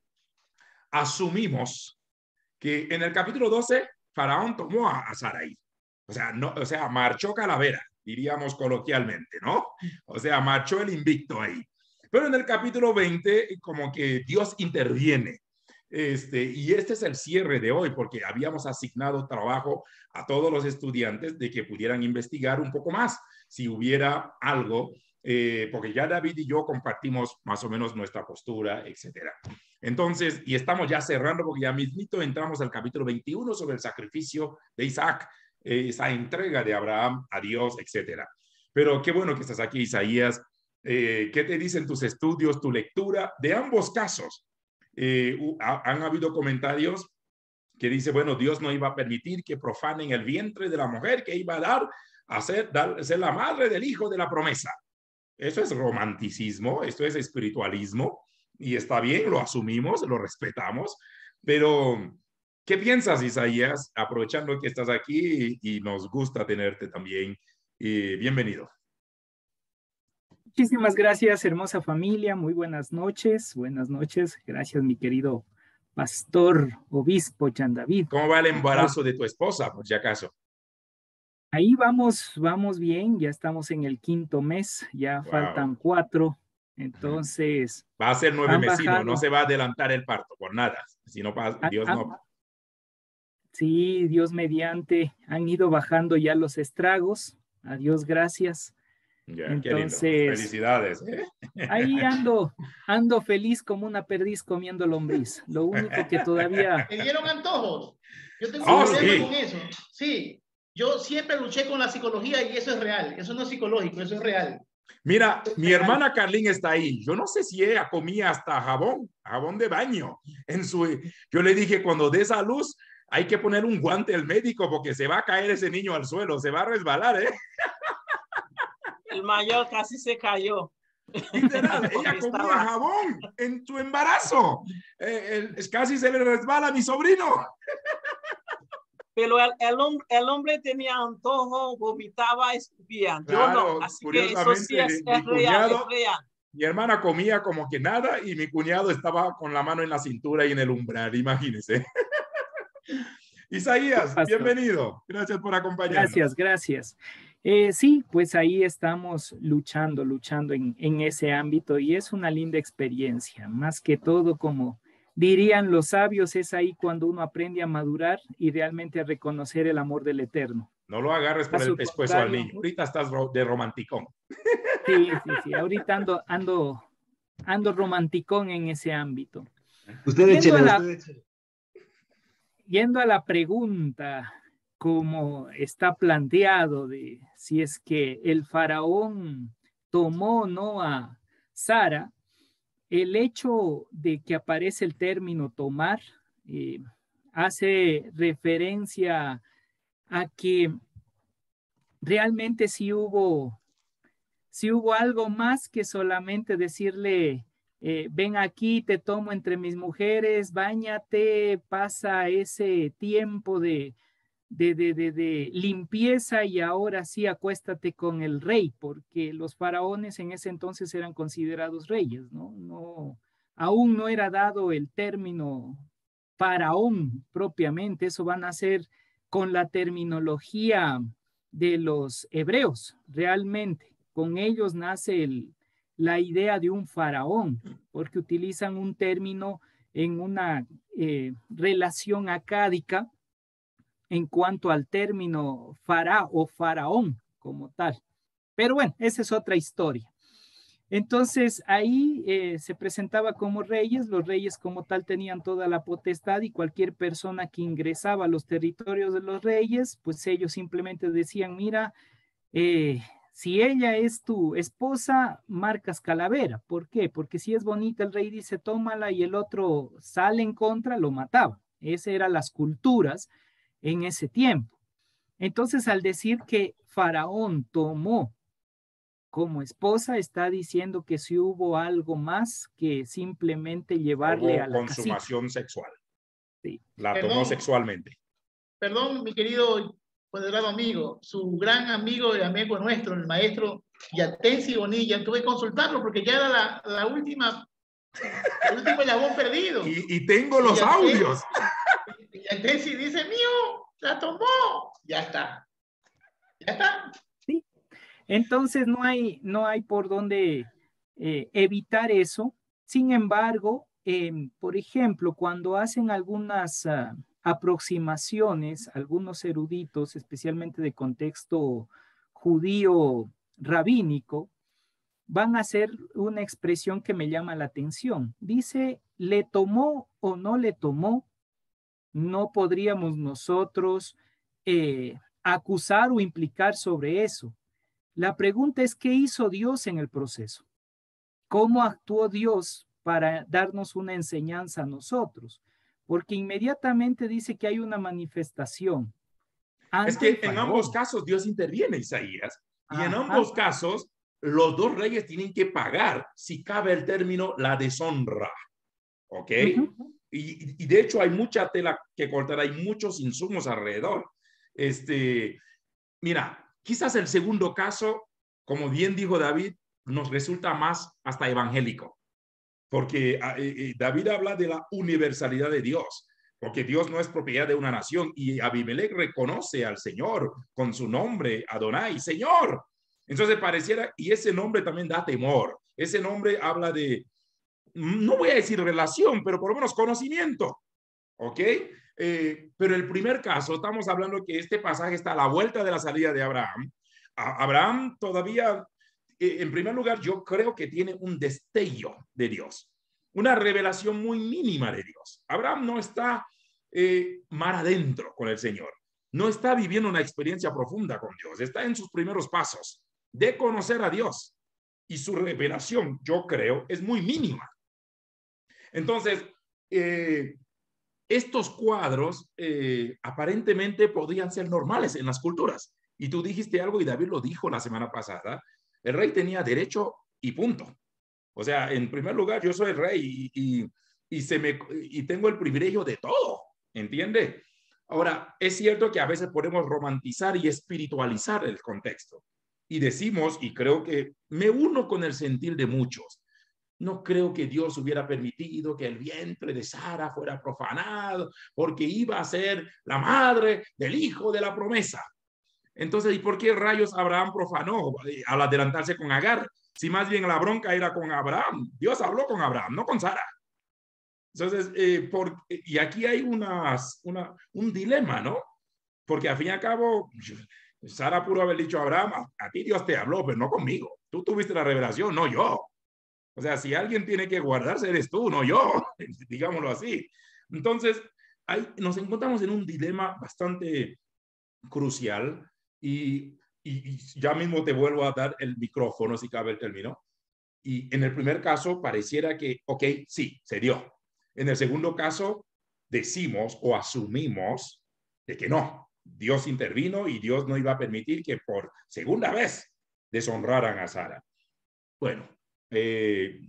Speaker 1: asumimos que en el capítulo 12 Faraón tomó a Sarai. O sea, marchó calavera, diríamos coloquialmente, ¿no? O sea, marchó el invicto ahí. Pero en el capítulo 20, como que Dios interviene. Y este es el cierre de hoy, porque habíamos asignado trabajo a todos los estudiantes de que pudieran investigar un poco más, si hubiera algo, porque ya David y yo compartimos más o menos nuestra postura, etcétera. Entonces, y estamos ya cerrando, porque ya mismito entramos al capítulo 21 sobre el sacrificio de Isaac, esa entrega de Abraham a Dios, etcétera. Pero qué bueno que estás aquí, Isaías. ¿Qué te dicen tus estudios, tu lectura de ambos casos? Han habido comentarios que dice, bueno, Dios no iba a permitir que profanen el vientre de la mujer que iba a dar a ser la madre del hijo de la promesa. Eso es romanticismo, esto es espiritualismo, y está bien, lo asumimos, lo respetamos, pero ¿qué piensas, Isaías? Aprovechando que estás aquí y nos gusta tenerte también, bienvenido.
Speaker 6: Muchísimas gracias, hermosa familia. Muy buenas noches. Buenas noches. Gracias, mi querido pastor, obispo Jean David.
Speaker 1: ¿Cómo va el embarazo de tu esposa, por si acaso?
Speaker 6: Ahí vamos bien. Ya estamos en el 5º mes. Ya faltan 4. Entonces.
Speaker 1: Va a ser 9 mesino. No se va a adelantar el parto por nada. Si no pasa, Dios no.
Speaker 6: Sí, Dios mediante. Han ido bajando ya los estragos. A Dios gracias.
Speaker 1: Ya,
Speaker 6: entonces,
Speaker 1: felicidades.
Speaker 6: Ahí ando feliz como una perdiz comiendo lombriz. Lo único que todavía...
Speaker 5: ¿Me dieron antojos? Yo tengo un problema con eso. Sí, yo siempre luché con la psicología y eso es real. Eso no es psicológico, eso es real.
Speaker 1: Mira, mi hermana Carlín está ahí. Yo no sé si ella comía hasta jabón de baño. Yo le dije, cuando des a luz, hay que poner un guante al médico porque se va a caer ese niño al suelo, se va a resbalar, ¿eh?
Speaker 8: El mayor casi se cayó.
Speaker 1: Literal, ella comía jabón en su embarazo. Casi se le resbala a mi sobrino.
Speaker 8: Pero el hombre tenía antojo, vomitaba, escupía. Yo no, así que eso sí es real.
Speaker 1: Mi hermana comía como que nada y mi cuñado estaba con la mano en la cintura y en el umbral, imagínense. Isaías, bienvenido. Gracias por acompañarnos.
Speaker 6: Gracias. Sí, pues ahí estamos luchando en ese ámbito y es una linda experiencia. Más que todo, como dirían los sabios, es ahí cuando uno aprende a madurar y realmente a reconocer el amor del Eterno.
Speaker 1: No lo agarres por el pescuezo al niño. Ahorita estás de romanticón.
Speaker 6: Sí. Ahorita ando romanticón en ese ámbito.
Speaker 7: Usted échele.
Speaker 6: Yendo a la pregunta, como está planteado de si es que el faraón tomó o no a Sara, el hecho de que aparece el término tomar hace referencia a que realmente sí hubo algo más que solamente decirle, ven aquí, te tomo entre mis mujeres, báñate, pasa ese tiempo de limpieza y ahora sí acuéstate con el rey, porque los faraones en ese entonces eran considerados reyes, ¿no? Aún no era dado el término faraón propiamente, eso van a ser con la terminología de los hebreos, realmente. Con ellos nace la idea de un faraón, porque utilizan un término en una relación acádica en cuanto al término o faraón como tal. Pero bueno, esa es otra historia. Entonces ahí se presentaba como reyes, los reyes como tal tenían toda la potestad y cualquier persona que ingresaba a los territorios de los reyes, pues ellos simplemente decían, mira, si ella es tu esposa, marcas calavera. ¿Por qué? Porque si es bonita, el rey dice, tómala y el otro sale en contra, lo mataba. Esas eran las culturas en ese tiempo. Entonces, al decir que Faraón tomó como esposa, está diciendo que si hubo algo más que simplemente llevarle a la
Speaker 1: consumación sexual.
Speaker 6: Sí.
Speaker 1: La tomó sexualmente.
Speaker 5: Perdón, mi querido poderado amigo, su gran amigo y amigo nuestro, el maestro Yatensi Bonilla. Tuve que consultarlo porque ya era la última, el último eslabón perdido.
Speaker 1: Y tengo los audios.
Speaker 5: Yatensi dice, mío, la tomó. Ya está. Ya está.
Speaker 6: Sí. Entonces no hay por dónde evitar eso. Sin embargo, por ejemplo, cuando hacen algunas aproximaciones, algunos eruditos, especialmente de contexto judío rabínico, van a hacer una expresión que me llama la atención. Dice, ¿le tomó o no le tomó? No podríamos nosotros acusar o implicar sobre eso. La pregunta es, ¿qué hizo Dios en el proceso? ¿Cómo actuó Dios para darnos una enseñanza a nosotros? Porque inmediatamente dice que hay una manifestación.
Speaker 1: Es que en ambos casos Dios interviene, Isaías, y en ambos casos los dos reyes tienen que pagar, si cabe el término, la deshonra. ¿Ok? Y de hecho hay mucha tela que cortar, hay muchos insumos alrededor. Mira, quizás el segundo caso, como bien dijo David, nos resulta más hasta evangélico, porque David habla de la universalidad de Dios, porque Dios no es propiedad de una nación, y Abimelech reconoce al Señor con su nombre, Adonai, Señor. Entonces pareciera, y ese nombre también da temor, ese nombre habla de, no voy a decir relación, pero por lo menos conocimiento, ¿ok? Pero el primer caso, estamos hablando que este pasaje está a la vuelta de la salida de Abraham. Abraham todavía, en primer lugar, yo creo que tiene un destello de Dios, una revelación muy mínima de Dios. Abraham no está mar adentro con el Señor, no está viviendo una experiencia profunda con Dios, está en sus primeros pasos de conocer a Dios, y su revelación, yo creo, es muy mínima. Entonces, estos cuadros aparentemente podrían ser normales en las culturas. Y tú dijiste algo, y David lo dijo la semana pasada, el rey tenía derecho y punto. O sea, en primer lugar, yo soy el rey y tengo el privilegio de todo, ¿entiende? Ahora, es cierto que a veces podemos romantizar y espiritualizar el contexto. Y decimos, y creo que me uno con el sentir de muchos, no creo que Dios hubiera permitido que el vientre de Sara fuera profanado porque iba a ser la madre del hijo de la promesa. Entonces, ¿y por qué rayos Abraham profanó al adelantarse con Agar? Si más bien la bronca era con Abraham. Dios habló con Abraham, no con Sara. Entonces, y aquí hay un dilema, ¿no? Porque al fin y al cabo, Sara pudo haber dicho a Abraham, a ti Dios te habló, pero no conmigo. Tú tuviste la revelación, no yo. O sea, si alguien tiene que guardarse, eres tú, no yo, digámoslo así. Entonces, nos encontramos en un dilema bastante crucial y ya mismo te vuelvo a dar el micrófono, si cabe el término. Y en el primer caso, pareciera que, ok, sí, se dio. En el segundo caso, decimos o asumimos de que no, Dios intervino y Dios no iba a permitir que por segunda vez deshonraran a Sara. Bueno,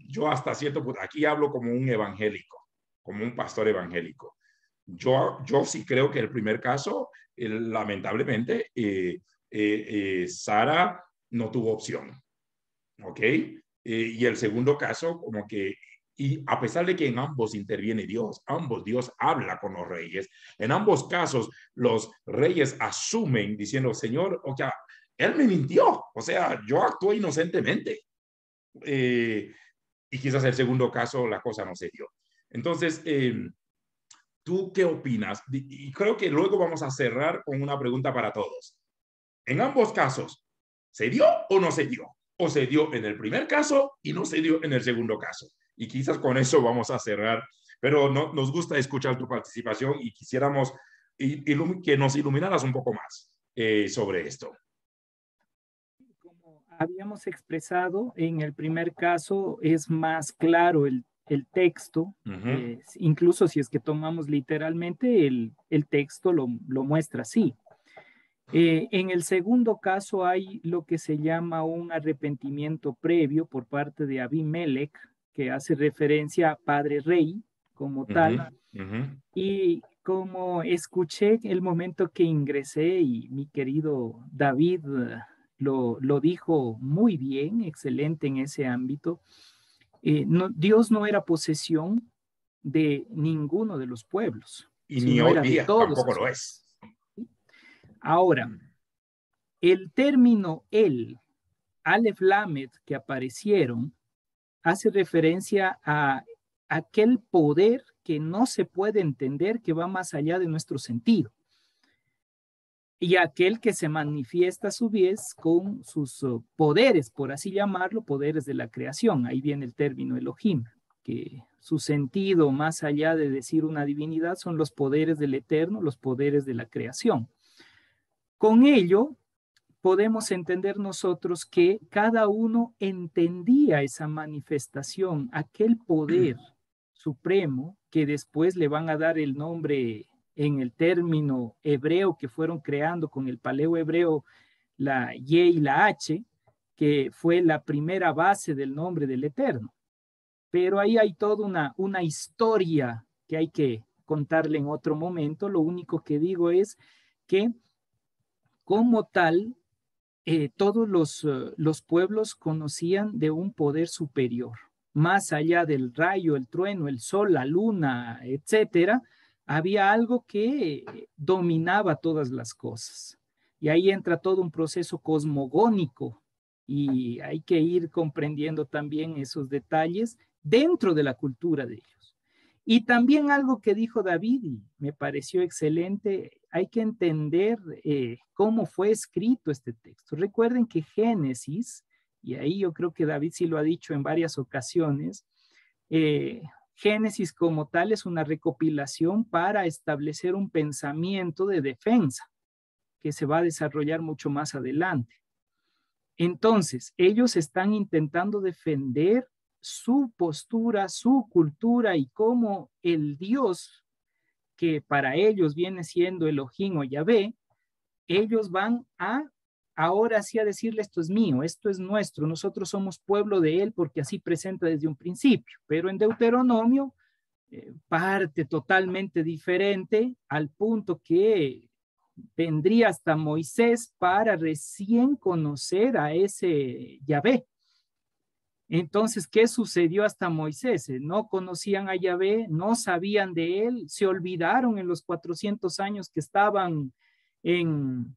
Speaker 1: yo hasta cierto punto, aquí hablo como un evangélico, como un pastor evangélico. Yo sí creo que el primer caso, lamentablemente, Sara no tuvo opción, ¿ok? Y el segundo caso, como que, y a pesar de que en ambos interviene Dios, Dios habla con los reyes, en ambos casos los reyes asumen diciendo, Señor, o sea, él me mintió, o sea, yo actué inocentemente. Y quizás el segundo caso la cosa no se dio. Entonces, ¿tú qué opinas? Y creo que luego vamos a cerrar con una pregunta para todos. En ambos casos, ¿se dio o no se dio? ¿O se dio en el primer caso y no se dio en el segundo caso? Y quizás con eso vamos a cerrar, pero nos gusta escuchar tu participación y quisiéramos que nos iluminaras un poco más sobre esto.
Speaker 6: Habíamos expresado, en el primer caso es más claro el texto, incluso si es que tomamos literalmente, el texto lo muestra así. En el segundo caso hay lo que se llama un arrepentimiento previo por parte de Abimelech, que hace referencia a padre rey como tal, y como escuché el momento que ingresé y mi querido David lo dijo muy bien, excelente en ese ámbito, Dios no era posesión de ninguno de los pueblos,
Speaker 1: y ni
Speaker 6: sino
Speaker 1: hoy
Speaker 6: era de
Speaker 1: día
Speaker 6: todos.
Speaker 1: tampoco lo es.
Speaker 6: Ahora, el término el, Aleph Lamed, que aparecieron, hace referencia a aquel poder que no se puede entender, que va más allá de nuestro sentido. Y aquel que se manifiesta a su vez con sus poderes, por así llamarlo, poderes de la creación. Ahí viene el término Elohim, que su sentido, más allá de decir una divinidad, son los poderes del Eterno, los poderes de la creación. Con ello, podemos entender nosotros que cada uno entendía esa manifestación, aquel poder supremo que después le van a dar el nombre en el término hebreo que fueron creando con el paleo hebreo, la Y y la H, que fue la primera base del nombre del Eterno. Pero ahí hay toda una historia que hay que contarle en otro momento. Lo único que digo es que como tal, todos los pueblos conocían de un poder superior. Más allá del rayo, el trueno, el sol, la luna, etcétera, había algo que dominaba todas las cosas. Y ahí entra todo un proceso cosmogónico y hay que ir comprendiendo también esos detalles dentro de la cultura de ellos. Y también algo que dijo David y me pareció excelente, hay que entender cómo fue escrito este texto. Recuerden que Génesis, y ahí yo creo que David sí lo ha dicho en varias ocasiones, Génesis como tal es una recopilación para establecer un pensamiento de defensa que se va a desarrollar mucho más adelante. Entonces, ellos están intentando defender su postura, su cultura y cómo el Dios que para ellos viene siendo Elohim o Yahvé, ellos van a ahora sí a decirle esto es mío, esto es nuestro, nosotros somos pueblo de él porque así presenta desde un principio, pero en Deuteronomio parte totalmente diferente al punto que vendría hasta Moisés para recién conocer a ese Yahvé. Entonces, ¿qué sucedió hasta Moisés? No conocían a Yahvé, no sabían de él, se olvidaron en los 400 años que estaban en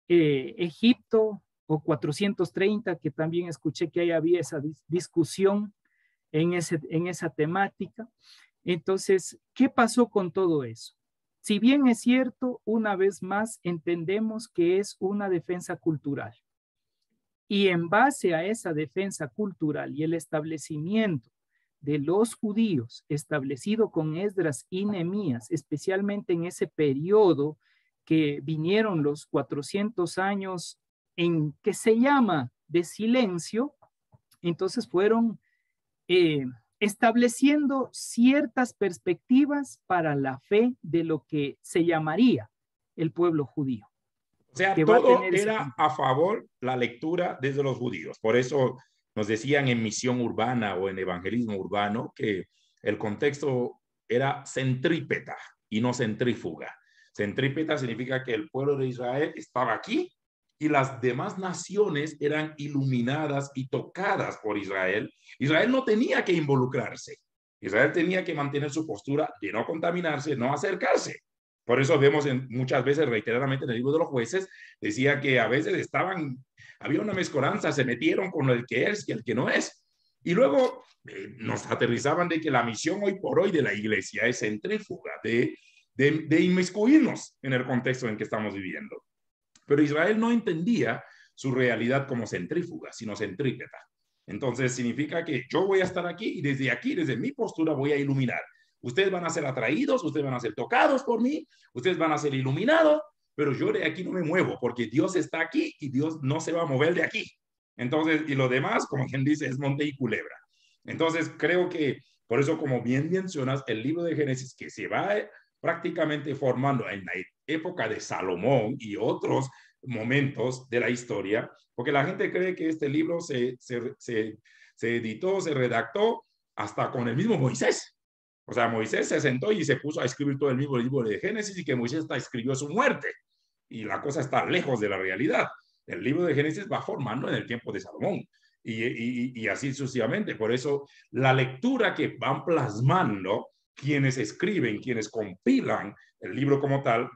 Speaker 6: Egipto, o 430, que también escuché que ahí había esa discusión en esa temática. Entonces, ¿qué pasó con todo eso? Si bien es cierto, una vez más entendemos que es una defensa cultural. Y en base a esa defensa cultural y el establecimiento de los judíos establecido con Esdras y Nehemías, especialmente en ese periodo que vinieron los 400 años en que se llama de silencio, entonces fueron estableciendo ciertas perspectivas para la fe de lo que se llamaría el pueblo judío.
Speaker 1: O sea, todo era a favor la lectura desde los judíos. Por eso nos decían en misión urbana o en evangelismo urbano que el contexto era centrípeta y no centrífuga. Centrípeta significa que el pueblo de Israel estaba aquí y las demás naciones eran iluminadas y tocadas por Israel. Israel no tenía que involucrarse. Israel tenía que mantener su postura de no contaminarse, no acercarse. Por eso vemos muchas veces reiteradamente en el libro de los jueces, decía que a veces había una mezcolanza, se metieron con el que es y el que no es. Y luego nos aterrizaban de que la misión hoy por hoy de la iglesia es centrífuga, de inmiscuirnos en el contexto en que estamos viviendo. Pero Israel no entendía su realidad como centrífuga, sino centrípeta. Entonces significa que yo voy a estar aquí y desde aquí, desde mi postura, voy a iluminar. Ustedes van a ser atraídos, ustedes van a ser tocados por mí, ustedes van a ser iluminados, pero yo de aquí no me muevo porque Dios está aquí y Dios no se va a mover de aquí. Entonces, y lo demás, como quien dice, es monte y culebra. Entonces, creo que por eso, como bien mencionas, el libro de Génesis que se va prácticamente formando en la época de Salomón y otros momentos de la historia, porque la gente cree que este libro se editó, se redactó hasta con el mismo Moisés. O sea, Moisés se sentó y se puso a escribir todo el mismo libro de Génesis, y que Moisés escribió su muerte. Y la cosa está lejos de la realidad. El libro de Génesis va formando en el tiempo de Salomón. Y así sucesivamente. Por eso la lectura que van plasmando quienes escriben, quienes compilan el libro como tal,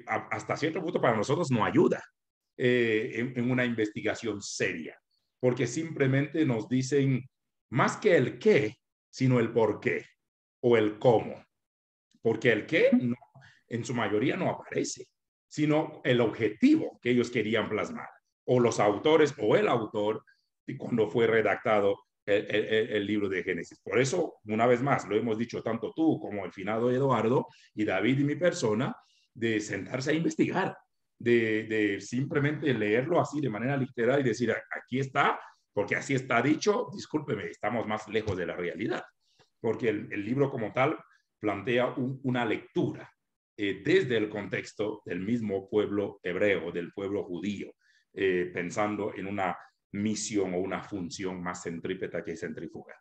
Speaker 1: hasta cierto punto para nosotros no ayuda en una investigación seria, porque simplemente nos dicen más que el qué, sino el por qué o el cómo, porque el qué no, en su mayoría no aparece, sino el objetivo que ellos querían plasmar, o los autores o el autor cuando fue redactado el libro de Génesis. Por eso, una vez más, lo hemos dicho tanto tú como el finado Eduardo y David y mi persona, de sentarse a investigar, de simplemente leerlo así de manera literal y decir, aquí está, porque así está dicho. Discúlpeme, estamos más lejos de la realidad, porque el libro como tal plantea una lectura desde el contexto del mismo pueblo hebreo, del pueblo judío, pensando en una misión o una función más centrípeta que centrífuga.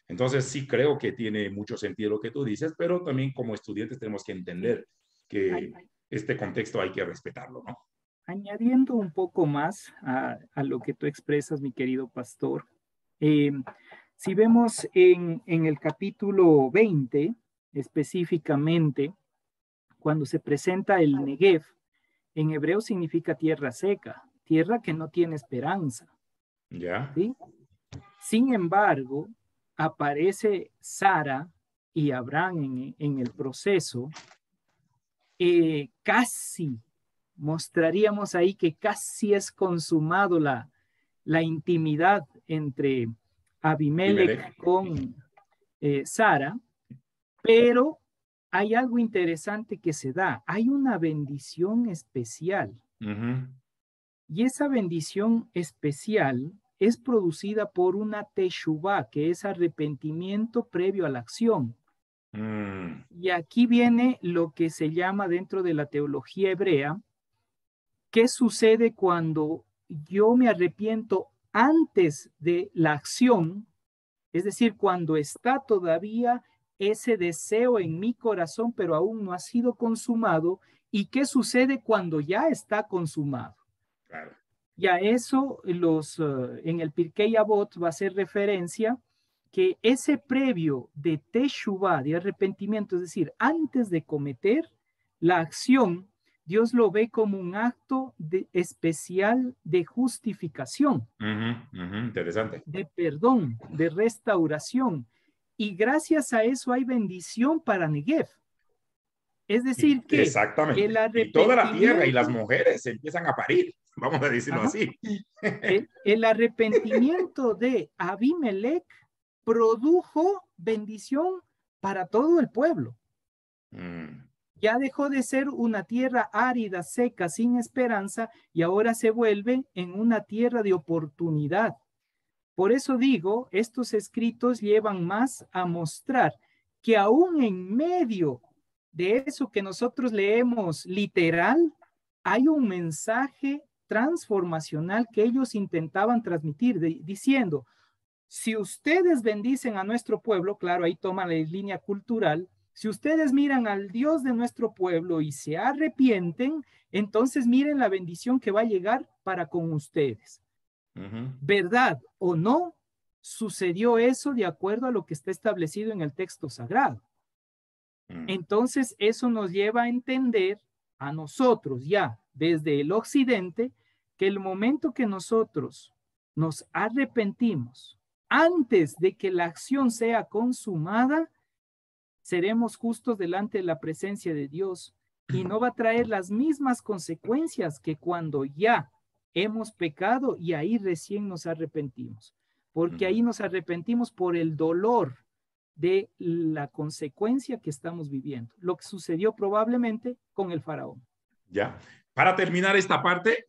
Speaker 1: Entonces sí creo que tiene mucho sentido lo que tú dices, pero también como estudiantes tenemos que entender que este contexto hay que respetarlo, ¿no?
Speaker 6: Añadiendo un poco más a lo que tú expresas, mi querido pastor, si vemos en el capítulo 20, específicamente, cuando se presenta el Negev, en hebreo significa tierra seca, tierra que no tiene esperanza.
Speaker 1: ¿Ya?
Speaker 6: ¿Sí? Sin embargo, aparece Sara y Abraham en el proceso. Casi mostraríamos ahí que casi es consumado la intimidad entre Abimelech con Sara, pero hay algo interesante que se da. Hay una bendición especial. Y esa bendición especial es producida por una teshuvá, que es arrepentimiento previo a la acción. Y aquí viene lo que se llama dentro de la teología hebrea, ¿qué sucede cuando yo me arrepiento antes de la acción? Es decir, cuando está todavía ese deseo en mi corazón, pero aún no ha sido consumado. ¿Y qué sucede cuando ya está consumado?
Speaker 1: Claro.
Speaker 6: Y a eso en el Pirkei Avot va a hacer referencia que ese previo de teshuvá, de arrepentimiento, es decir, antes de cometer la acción, Dios lo ve como un acto especial de justificación,
Speaker 1: interesante,
Speaker 6: de perdón, de restauración. Y gracias a eso hay bendición para Negev. Es decir, que
Speaker 1: exactamente. Y toda la tierra y las mujeres empiezan a parir, vamos a decirlo así.
Speaker 6: El arrepentimiento de Abimelech produjo bendición para todo el pueblo. Ya dejó de ser una tierra árida, seca, sin esperanza, y ahora se vuelve en una tierra de oportunidad. Por eso digo, estos escritos llevan más a mostrar que aún en medio de eso que nosotros leemos literal, hay un mensaje transformacional que ellos intentaban transmitir, diciendo, si ustedes bendicen a nuestro pueblo, claro, ahí toman la línea cultural, si ustedes miran al Dios de nuestro pueblo y se arrepienten, entonces miren la bendición que va a llegar para con ustedes. ¿Verdad o no? Sucedió eso de acuerdo a lo que está establecido en el texto sagrado. Entonces, eso nos lleva a entender a nosotros ya desde el occidente que el momento que nosotros nos arrepentimos antes de que la acción sea consumada, seremos justos delante de la presencia de Dios y no va a traer las mismas consecuencias que cuando ya hemos pecado y ahí recién nos arrepentimos, porque ahí nos arrepentimos por el dolor de la consecuencia que estamos viviendo, lo que sucedió probablemente con el faraón.
Speaker 1: Ya, para terminar esta parte,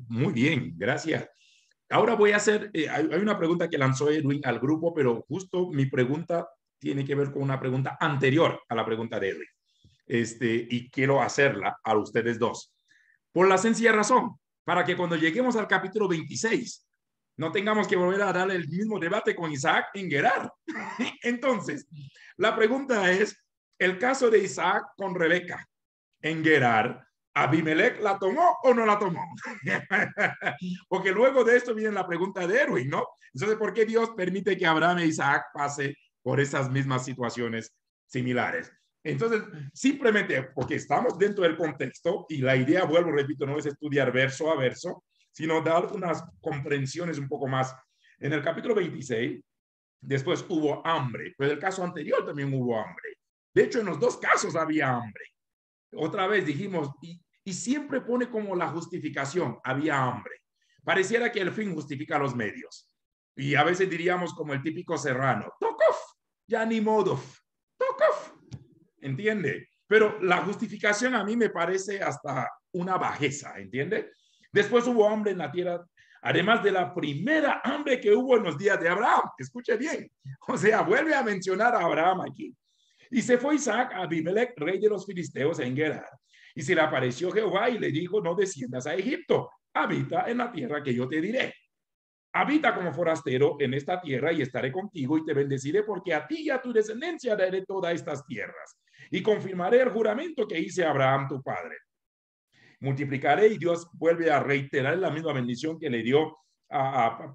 Speaker 1: muy bien, gracias. Ahora voy a hacer, hay una pregunta que lanzó Edwin al grupo, pero justo mi pregunta tiene que ver con una pregunta anterior a la pregunta de Edwin. Y quiero hacerla a ustedes dos. Por la sencilla razón, para que cuando lleguemos al capítulo 26, no tengamos que volver a dar el mismo debate con Isaac en Gerar. Entonces, la pregunta es, el caso de Isaac con Rebeca en Gerar, ¿Abimelech la tomó o no la tomó? Porque luego de esto viene la pregunta de Erwin, ¿no? Entonces, ¿por qué Dios permite que Abraham e Isaac pase por esas mismas situaciones similares? Entonces, simplemente porque estamos dentro del contexto y la idea, vuelvo, repito, no es estudiar verso a verso, sino dar unas comprensiones un poco más. En el capítulo 26, después hubo hambre, pero en el caso anterior también hubo hambre. De hecho, en los dos casos había hambre. Otra vez dijimos, y siempre pone como la justificación, había hambre. Pareciera que el fin justifica los medios. Y a veces diríamos como el típico serrano, Tokov, ya ni modo, Tokov, ¿entiende? Pero la justificación a mí me parece hasta una bajeza, ¿entiende? Después hubo hambre en la tierra, además de la primera hambre que hubo en los días de Abraham. Escuche bien, o sea, vuelve a mencionar a Abraham aquí. Y se fue Isaac a Abimelech, rey de los filisteos, en Gerar. Y se le apareció Jehová y le dijo, no desciendas a Egipto, habita en la tierra que yo te diré. Habita como forastero en esta tierra y estaré contigo y te bendeciré porque a ti y a tu descendencia daré todas estas tierras. Y confirmaré el juramento que hice a Abraham tu padre. Multiplicaré, y Dios vuelve a reiterar la misma bendición que le dio a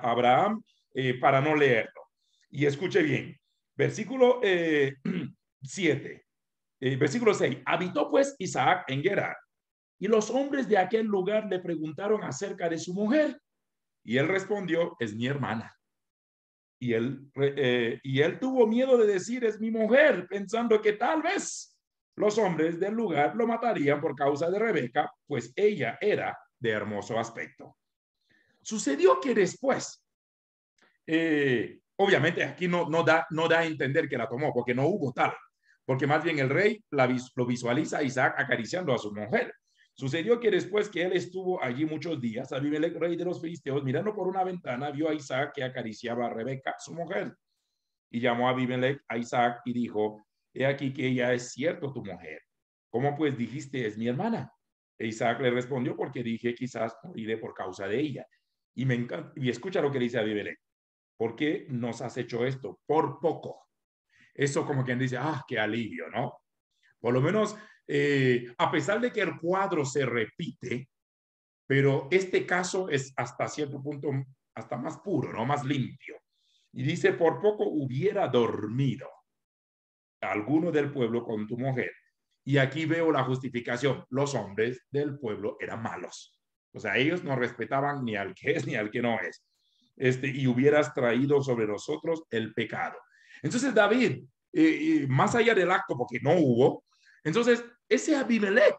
Speaker 1: Abraham para no leerlo. Y escuche bien, versículo 7, versículo 6. Habitó pues Isaac en Gerar, y los hombres de aquel lugar le preguntaron acerca de su mujer, y él respondió, es mi hermana. Y él tuvo miedo de decir, es mi mujer, pensando que tal vez los hombres del lugar lo matarían por causa de Rebeca, pues ella era de hermoso aspecto. Sucedió que después, obviamente aquí no da a entender que la tomó, porque no hubo tal, porque más bien el rey lo visualiza a Isaac acariciando a su mujer. Sucedió que después que él estuvo allí muchos días, Abimelech, rey de los filisteos, mirando por una ventana, vio a Isaac que acariciaba a Rebeca, su mujer. Y llamó a Abimelech a Isaac y dijo, he aquí que ella es cierto tu mujer. ¿Cómo pues dijiste es mi hermana? E Isaac le respondió, porque dije quizás moriré por causa de ella. Y me encanta, y escucha lo que dice Abimelech. ¿Por qué nos has hecho esto? Por poco. Eso como quien dice, qué alivio, ¿no? Por lo menos, a pesar de que el cuadro se repite, pero este caso es hasta cierto punto hasta más puro, ¿no? Más limpio. Y dice, por poco hubiera dormido alguno del pueblo con tu mujer. Y aquí veo la justificación. Los hombres del pueblo eran malos. O sea, ellos no respetaban ni al que es ni al que no es. Y hubieras traído sobre nosotros el pecado. Entonces David, más allá del acto, porque no hubo, entonces ese Abimelech,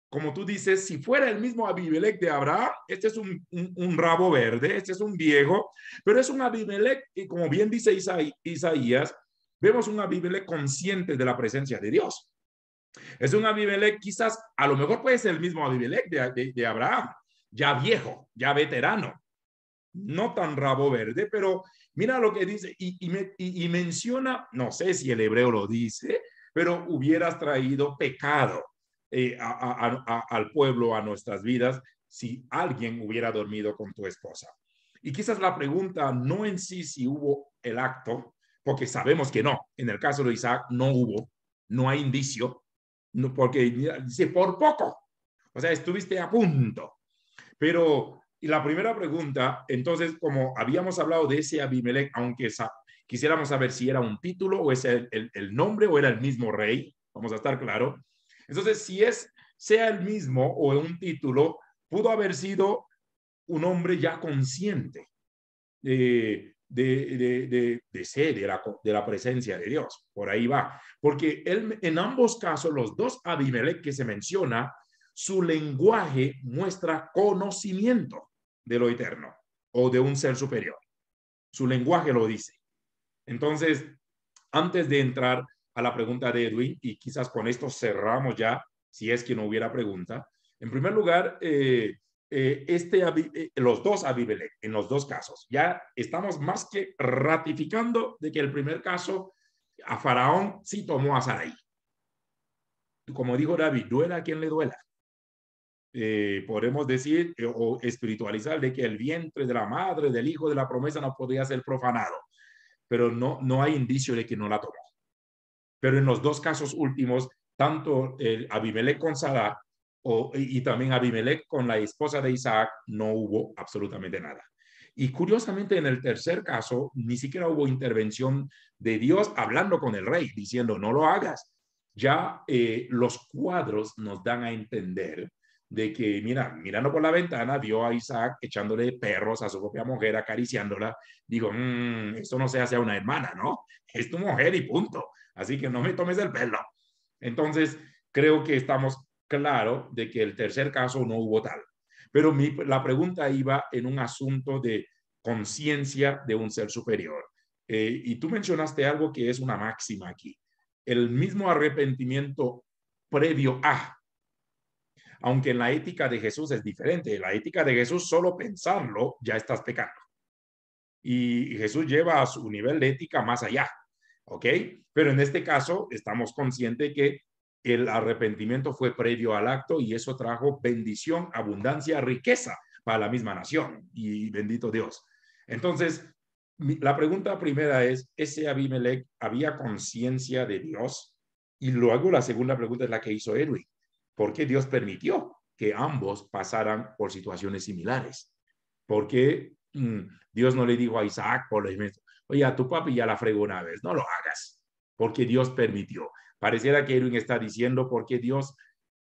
Speaker 1: como tú dices, si fuera el mismo Abimelech de Abraham, este es un rabo verde, este es un viejo, pero es un Abimelech, y como bien dice Isaías, vemos un Abimelech consciente de la presencia de Dios. Es un Abimelech, quizás, a lo mejor puede ser el mismo Abimelech de Abraham, ya viejo, ya veterano, no tan rabo verde, pero mira lo que dice, y menciona, no sé si el hebreo lo dice, pero hubieras traído pecado al pueblo, a nuestras vidas, si alguien hubiera dormido con tu esposa. Y quizás la pregunta no en sí si hubo el acto, porque sabemos que no. En el caso de Isaac no hubo, no hay indicio, no, porque dice por poco. O sea, estuviste a punto. Pero y la primera pregunta, entonces, como habíamos hablado de ese Abimelech, aunque quisiéramos saber si era un título o es el nombre o era el mismo rey, vamos a estar claro. Entonces, si sea el mismo o un título, pudo haber sido un hombre ya consciente de la presencia de Dios. Por ahí va. Porque en ambos casos, los dos Abimelech que se menciona, su lenguaje muestra conocimiento de lo eterno o de un ser superior. Su lenguaje lo dice. Entonces, antes de entrar a la pregunta de Edwin, y quizás con esto cerramos ya, si es que no hubiera pregunta. En primer lugar, los dos Abimelech, en los dos casos, ya estamos más que ratificando de que el primer caso a Faraón sí tomó a Sarai. Como dijo David, duela a quien le duela. podemos decir o espiritualizar de que el vientre de la madre del hijo de la promesa no podía ser profanado, pero no hay indicio de que no la tomó. Pero en los dos casos últimos, tanto Abimelech con Sara y también Abimelech con la esposa de Isaac, no hubo absolutamente nada. Y curiosamente, en el tercer caso, ni siquiera hubo intervención de Dios hablando con el rey, diciendo, no lo hagas. Ya los cuadros nos dan a entender de que, mira, mirando por la ventana, vio a Isaac echándole perros a su propia mujer, acariciándola. Dijo, esto no se hace a una hermana, ¿no? Es tu mujer y punto. Así que no me tomes el pelo. Entonces, creo que estamos claros de que el tercer caso no hubo tal. Pero la pregunta iba en un asunto de conciencia de un ser superior. Y tú mencionaste algo que es una máxima aquí. El mismo arrepentimiento previo a, aunque en la ética de Jesús es diferente. En la ética de Jesús, solo pensarlo, ya estás pecando. Y Jesús lleva a su nivel de ética más allá. ¿Ok? Pero en este caso, estamos conscientes que el arrepentimiento fue previo al acto y eso trajo bendición, abundancia, riqueza para la misma nación. Y bendito Dios. Entonces, la pregunta primera es, ¿ese Abimelech había conciencia de Dios? Y luego la segunda pregunta es la que hizo Edwin. ¿Por qué Dios permitió que ambos pasaran por situaciones similares? ¿Por qué Dios no le dijo a Isaac, por ejemplo, oye, a tu papi ya la fregó una vez, no lo hagas? Porque Dios permitió. Pareciera que Edwin está diciendo por qué Dios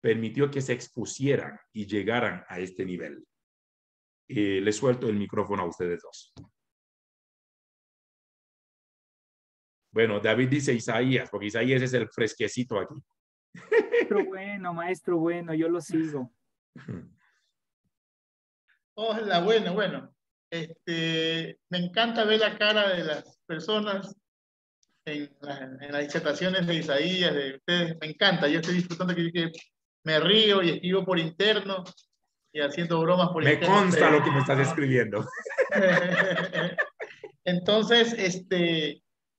Speaker 1: permitió que se expusieran y llegaran a este nivel. Les suelto el micrófono a ustedes dos. Bueno, David dice Isaías, porque Isaías es el fresquecito aquí.
Speaker 6: Maestro bueno, yo lo sigo.
Speaker 5: Hola, bueno. Me encanta ver la cara de las personas en las disertaciones de Isaías, de ustedes. Me encanta, yo estoy disfrutando que me río y escribo por interno y haciendo bromas por interno.
Speaker 1: Me consta lo que me estás escribiendo.
Speaker 5: Entonces,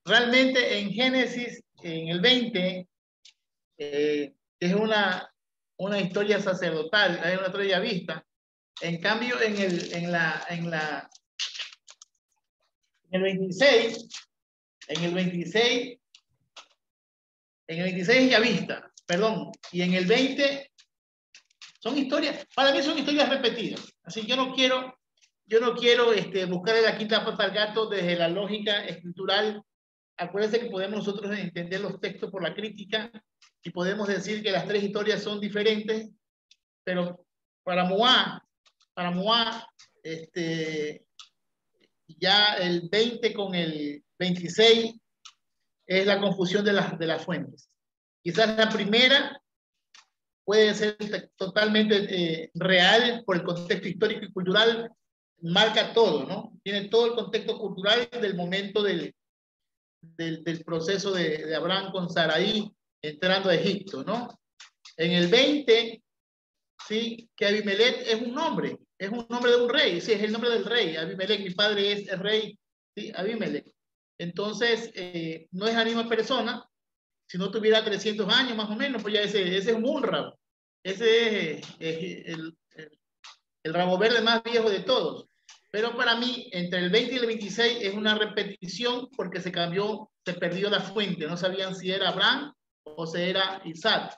Speaker 5: realmente en Génesis, en el 20, es una historia sacerdotal, es una historia vista. En cambio, en el 26 es ya vista, perdón, y en el 20 son historias, para mí son historias repetidas. Así que yo no quiero buscarle la quinta pata al gato desde la lógica escritural. Acuérdense que podemos nosotros entender los textos por la crítica y podemos decir que las tres historias son diferentes, pero para Moab, ya el 20 con el 26 es la confusión de las fuentes. Quizás la primera puede ser totalmente real por el contexto histórico y cultural, marca todo, ¿no? Tiene todo el contexto cultural del momento del proceso de Abraham con Sarai entrando a Egipto, ¿no? En el 20, sí, que Abimelech es un nombre de un rey, sí, es el nombre del rey. Abimelech, mi padre es el rey, sí, Abimelech. Entonces, no es la misma persona. Si no tuviera 300 años más o menos, pues ya ese es un Unrab. Ese es el rabo verde más viejo de todos. Pero para mí, entre el 20 y el 26 es una repetición porque se perdió la fuente. No sabían si era Abraham o si era Isaac.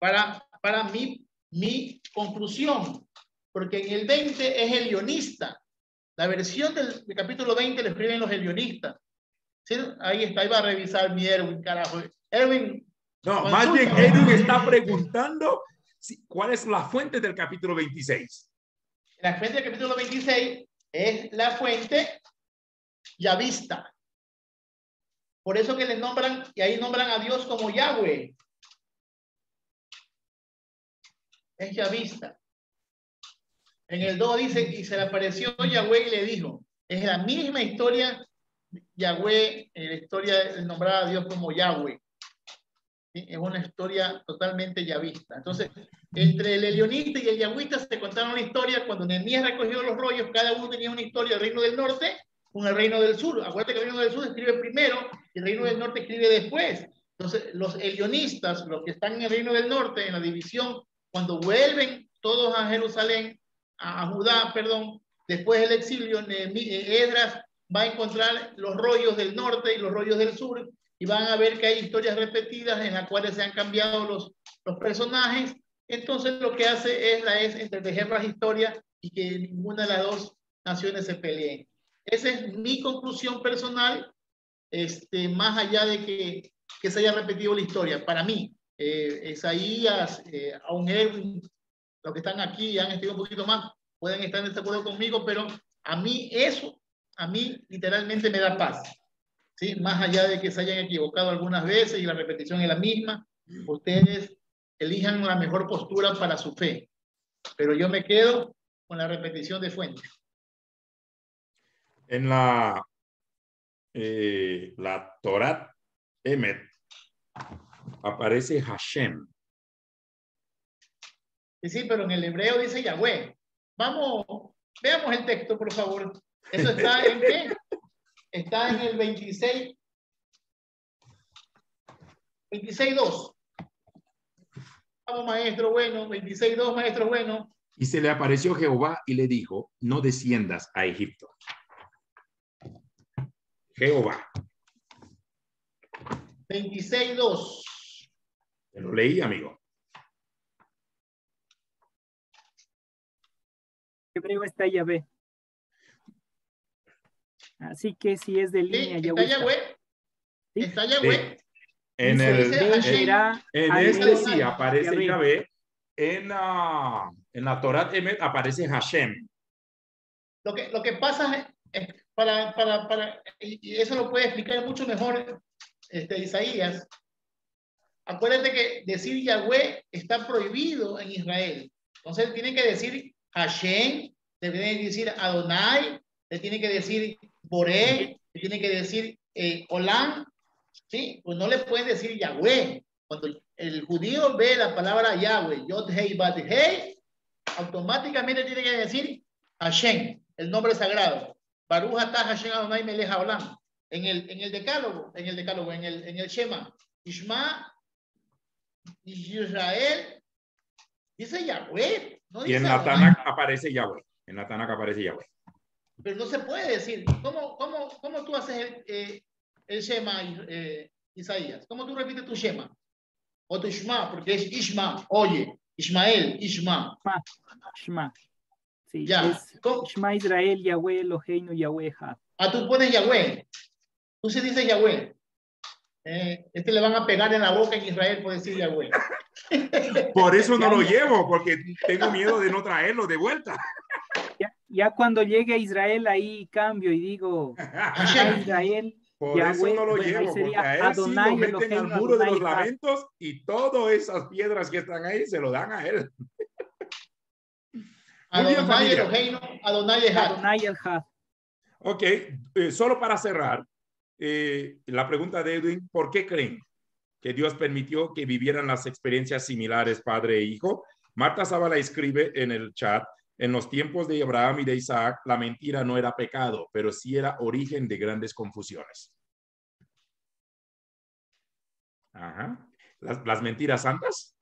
Speaker 5: Para mi conclusión, porque en el 20 es helionista. La versión del capítulo 20 lo escriben los helionistas. ¿Sí? Ahí está, ahí va a revisar mi Erwin, carajo. Erwin.
Speaker 1: No, más bien Erwin está preguntando cuál es la fuente del capítulo 26.
Speaker 5: La fuente del capítulo 26 es la fuente yavista. Por eso que le nombran, y ahí nombran a Dios como Yahweh. Es yavista. En el 2 dice, y se le apareció Yahweh y le dijo, es la misma historia, Yahweh, la historia de nombrar a Dios como Yahweh. ¿Sí? Es una historia totalmente yavista. Entonces, entre el helionista y el yahwista se contaron una historia. Cuando Nehemías recogió los rollos, cada uno tenía una historia del reino del norte con el reino del sur. Acuérdate que el reino del sur escribe primero y el reino del norte escribe después. Entonces, los helionistas, los que están en el reino del norte, en la división, cuando vuelven todos a Jerusalén, a Judá, perdón. Después del exilio, Esdras va a encontrar los rollos del norte y los rollos del sur, y van a ver que hay historias repetidas en las cuales se han cambiado los personajes. Entonces lo que hace Esdras es entretejer las historias y que ninguna de las dos naciones se peleen. Esa es mi conclusión personal, más allá de que se haya repetido la historia. Para mí, Isaías, aun Edwin, los que están aquí y han estudiado un poquito más, pueden estar en desacuerdo conmigo, pero a mí eso, a mí literalmente me da paz. ¿Sí? Más allá de que se hayan equivocado algunas veces y la repetición es la misma, ustedes elijan la mejor postura para su fe. Pero yo me quedo con la repetición de fuentes.
Speaker 1: En la Torat Emet aparece Hashem.
Speaker 5: Sí, pero en el hebreo dice Yahweh. Vamos, veamos el texto, por favor. ¿Eso está en qué? Está en el 26.2. Vamos, maestro bueno, 26.2, maestro bueno.
Speaker 1: Y se le apareció Jehová y le dijo, no desciendas a Egipto. Jehová.
Speaker 5: 26.2.
Speaker 1: Te lo leí, amigo.
Speaker 6: Hebreo está Yahvé. Así que si es de línea,
Speaker 5: sí, está Yahvé. ¿Sí? Está Yahvé.
Speaker 1: En sí aparece Yahvé. En la Torah Emet aparece Hashem.
Speaker 5: Lo que pasa es y eso lo puede explicar mucho mejor Isaías. Acuérdate que decir Yahweh está prohibido en Israel. Entonces tienen que decir Hashem, le tienen que decir Adonai, le tienen que decir Boré, le tienen que decir Olam, ¿sí? Pues no le pueden decir Yahweh. Cuando el judío ve la palabra Yahweh, Yod Hei Bat Hei, automáticamente tiene que decir Hashem, el nombre sagrado. Baruch atah Hashem Adonai Melech Haolam. En el decálogo, en el Shema, Ishma Israel, dice Yahweh. No dice
Speaker 1: y en la Tanakh aparece Yahweh. En la Tanakh aparece Yahweh.
Speaker 5: Pero no se puede decir. ¿Cómo tú haces el Shema, Isaías? ¿Cómo tú repites tu Shema? O tu Ishma, porque es Ishma, oye, Ishmael, Ishma.
Speaker 6: Shema. Sí,
Speaker 5: ya.
Speaker 6: Es Shema Israel, Yahweh Eloheinu, Yahweh Had.
Speaker 5: Ah, tú pones Yahweh. Tú se dices Yahweh. Le van a pegar en la boca en Israel por decir Yahweh.
Speaker 1: Por eso no lo llevo, porque tengo miedo de no traerlo de vuelta.
Speaker 6: Ya cuando llegue a Israel, ahí cambio y digo a Israel.
Speaker 1: Por
Speaker 6: Yahweh,
Speaker 1: eso no lo llevo, porque a él Adonai, sí lo meten al muro de los lamentos y todas esas piedras que están ahí se lo dan a él.
Speaker 5: Adonai Eloheinu, Adonai
Speaker 6: el Had.
Speaker 1: Ok, solo para cerrar, la pregunta de Edwin, ¿por qué creen que Dios permitió que vivieran las experiencias similares padre e hijo? Marta Zavala escribe en el chat, en los tiempos de Abraham y de Isaac, la mentira no era pecado, pero sí era origen de grandes confusiones. Ajá. ¿Las mentiras santas?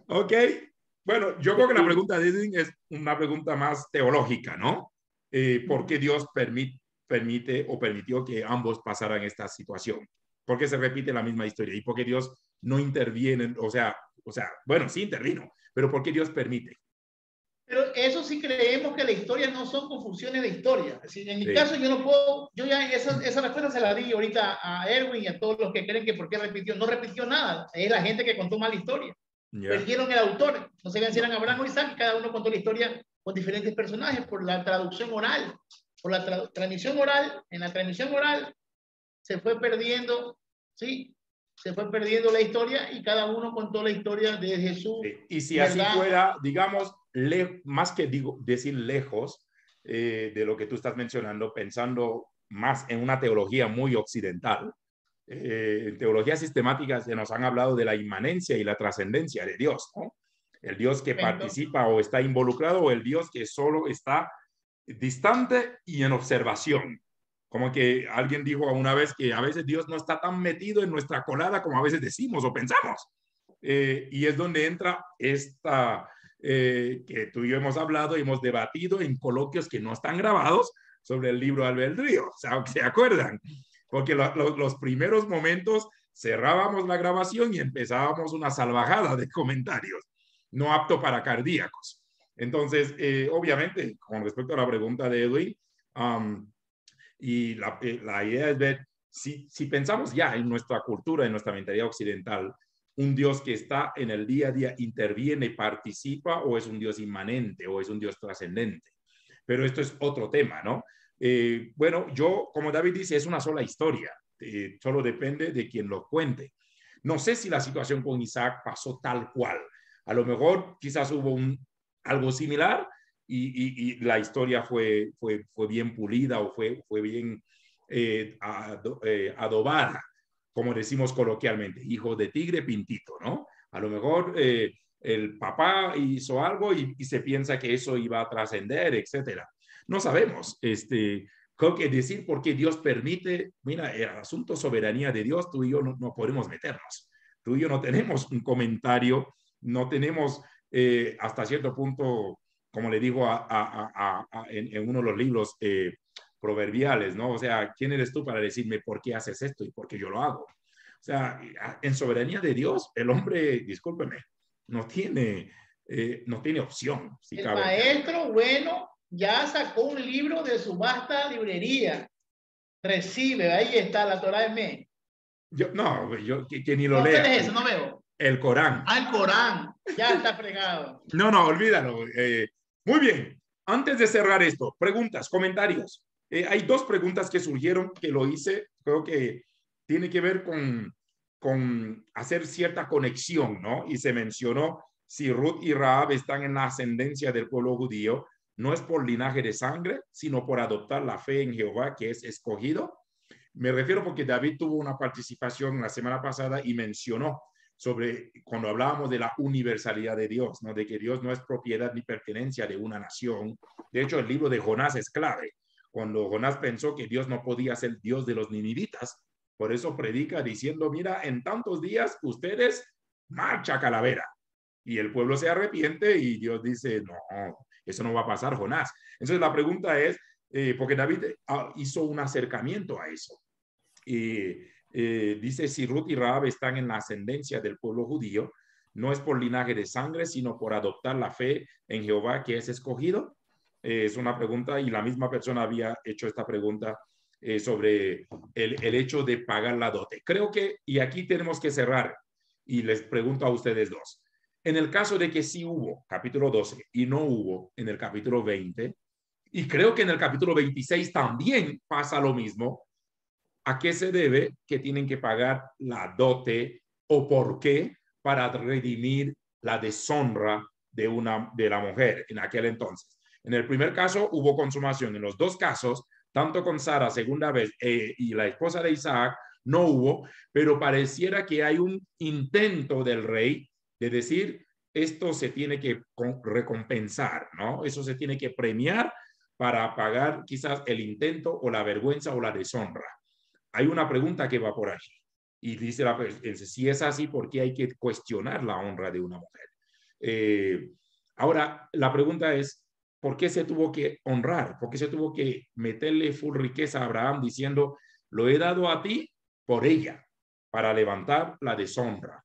Speaker 1: Ok. Bueno, yo creo que la pregunta de Edwin es una pregunta más teológica, ¿no? ¿Por qué Dios permite o permitió que ambos pasaran esta situación? ¿Por qué se repite la misma historia? ¿Y por qué Dios no interviene? O sea, bueno, sí intervino, pero ¿por qué Dios permite?
Speaker 5: Pero eso sí creemos que la historia no son confusiones de historia. Así, en mi caso yo no puedo, yo ya esa respuesta se la di ahorita a Erwin y a todos los que creen que por qué repitió. No repitió nada, es la gente que contó mal la historia. Perdieron el autor, no se si eran Abraham o Isaac, cada uno contó la historia con diferentes personajes por la traducción oral, por la transmisión oral. En la transmisión oral se fue perdiendo, ¿sí? Se fue perdiendo la historia y cada uno contó la historia de Jesús.
Speaker 1: Sí. Y si así fuera, digamos, más que decir lejos de lo que tú estás mencionando, pensando más en una teología muy occidental, en teologías sistemáticas se nos han hablado de la inmanencia y la trascendencia de Dios, ¿no? El Dios que participa o está involucrado, o el Dios que solo está distante y en observación. Como que alguien dijo una vez que a veces Dios no está tan metido en nuestra colada como a veces decimos o pensamos. Y es donde entra esta que tú y yo hemos hablado, hemos debatido en coloquios que no están grabados sobre el libro albedrío. O sea, ¿se acuerdan? Porque los primeros momentos cerrábamos la grabación y empezábamos una salvajada de comentarios, no apto para cardíacos. Entonces, obviamente, con respecto a la pregunta de Edwin, y la idea es ver, si pensamos ya en nuestra cultura, en nuestra mentalidad occidental, un Dios que está en el día a día, interviene, participa, o es un Dios inmanente, o es un Dios trascendente. Pero esto es otro tema, ¿no? Bueno, yo, como David dice, es una sola historia. Solo depende de quien lo cuente. No sé si la situación con Isaac pasó tal cual. A lo mejor quizás hubo algo similar y la historia fue bien pulida o fue bien adobada, como decimos coloquialmente, hijo de tigre pintito, ¿no? A lo mejor el papá hizo algo y se piensa que eso iba a trascender, etcétera. No sabemos. Creo que decir por qué Dios permite, mira, el asunto soberanía de Dios, tú y yo no podemos meternos. Tú y yo no tenemos un comentario, no tenemos hasta cierto punto, como le digo en uno de los libros proverbiales, ¿no? O sea, ¿quién eres tú para decirme por qué haces esto y por qué yo lo hago? O sea, en soberanía de Dios, el hombre, discúlpeme, no tiene opción. Si
Speaker 5: el
Speaker 1: cabe.
Speaker 5: maestro, bueno, ya sacó un libro de su vasta librería. Recibe, ahí está la Torá de Me.
Speaker 1: Yo que ni lo lea.
Speaker 5: ¿Cuál es eso? No veo.
Speaker 1: El Corán.
Speaker 5: Ah, el Corán. Ya está fregado.
Speaker 1: No, olvídalo. Muy bien. Antes de cerrar esto, preguntas, comentarios. Hay dos preguntas que surgieron que lo hice. Creo que tiene que ver con hacer cierta conexión, ¿no? Y se mencionó si Ruth y Rahab están en la ascendencia del pueblo judío, no es por linaje de sangre, sino por adoptar la fe en Jehová, que es escogido. Me refiero porque David tuvo una participación la semana pasada y mencionó sobre cuando hablábamos de la universalidad de Dios, ¿no? De que Dios no es propiedad ni pertenencia de una nación. De hecho, el libro de Jonás es clave. Cuando Jonás pensó que Dios no podía ser Dios de los ninivitas, por eso predica diciendo, mira, en tantos días ustedes marcha calavera. Y el pueblo se arrepiente y Dios dice, no, eso no va a pasar, Jonás. Entonces la pregunta es, porque David hizo un acercamiento a eso. Dice, si Ruth y Rahab están en la ascendencia del pueblo judío, no es por linaje de sangre, sino por adoptar la fe en Jehová, que es escogido. Es una pregunta y la misma persona había hecho esta pregunta sobre el hecho de pagar la dote. Creo que, y aquí tenemos que cerrar, y les pregunto a ustedes dos, en el caso de que sí hubo capítulo 12 y no hubo en el capítulo 20, y creo que en el capítulo 26 también pasa lo mismo, ¿a qué se debe que tienen que pagar la dote o por qué para redimir la deshonra de la mujer en aquel entonces? En el primer caso hubo consumación, en los dos casos, tanto con Sara segunda vez y la esposa de Isaac, no hubo, pero pareciera que hay un intento del rey de decir, esto se tiene que recompensar, ¿no? Eso se tiene que premiar para pagar quizás el intento o la vergüenza o la deshonra. Hay una pregunta que va por allí. Y dice si es así, ¿por qué hay que cuestionar la honra de una mujer? Ahora, la pregunta es, ¿por qué se tuvo que honrar? ¿Por qué se tuvo que meterle full riqueza a Abraham diciendo, lo he dado a ti por ella, para levantar la deshonra?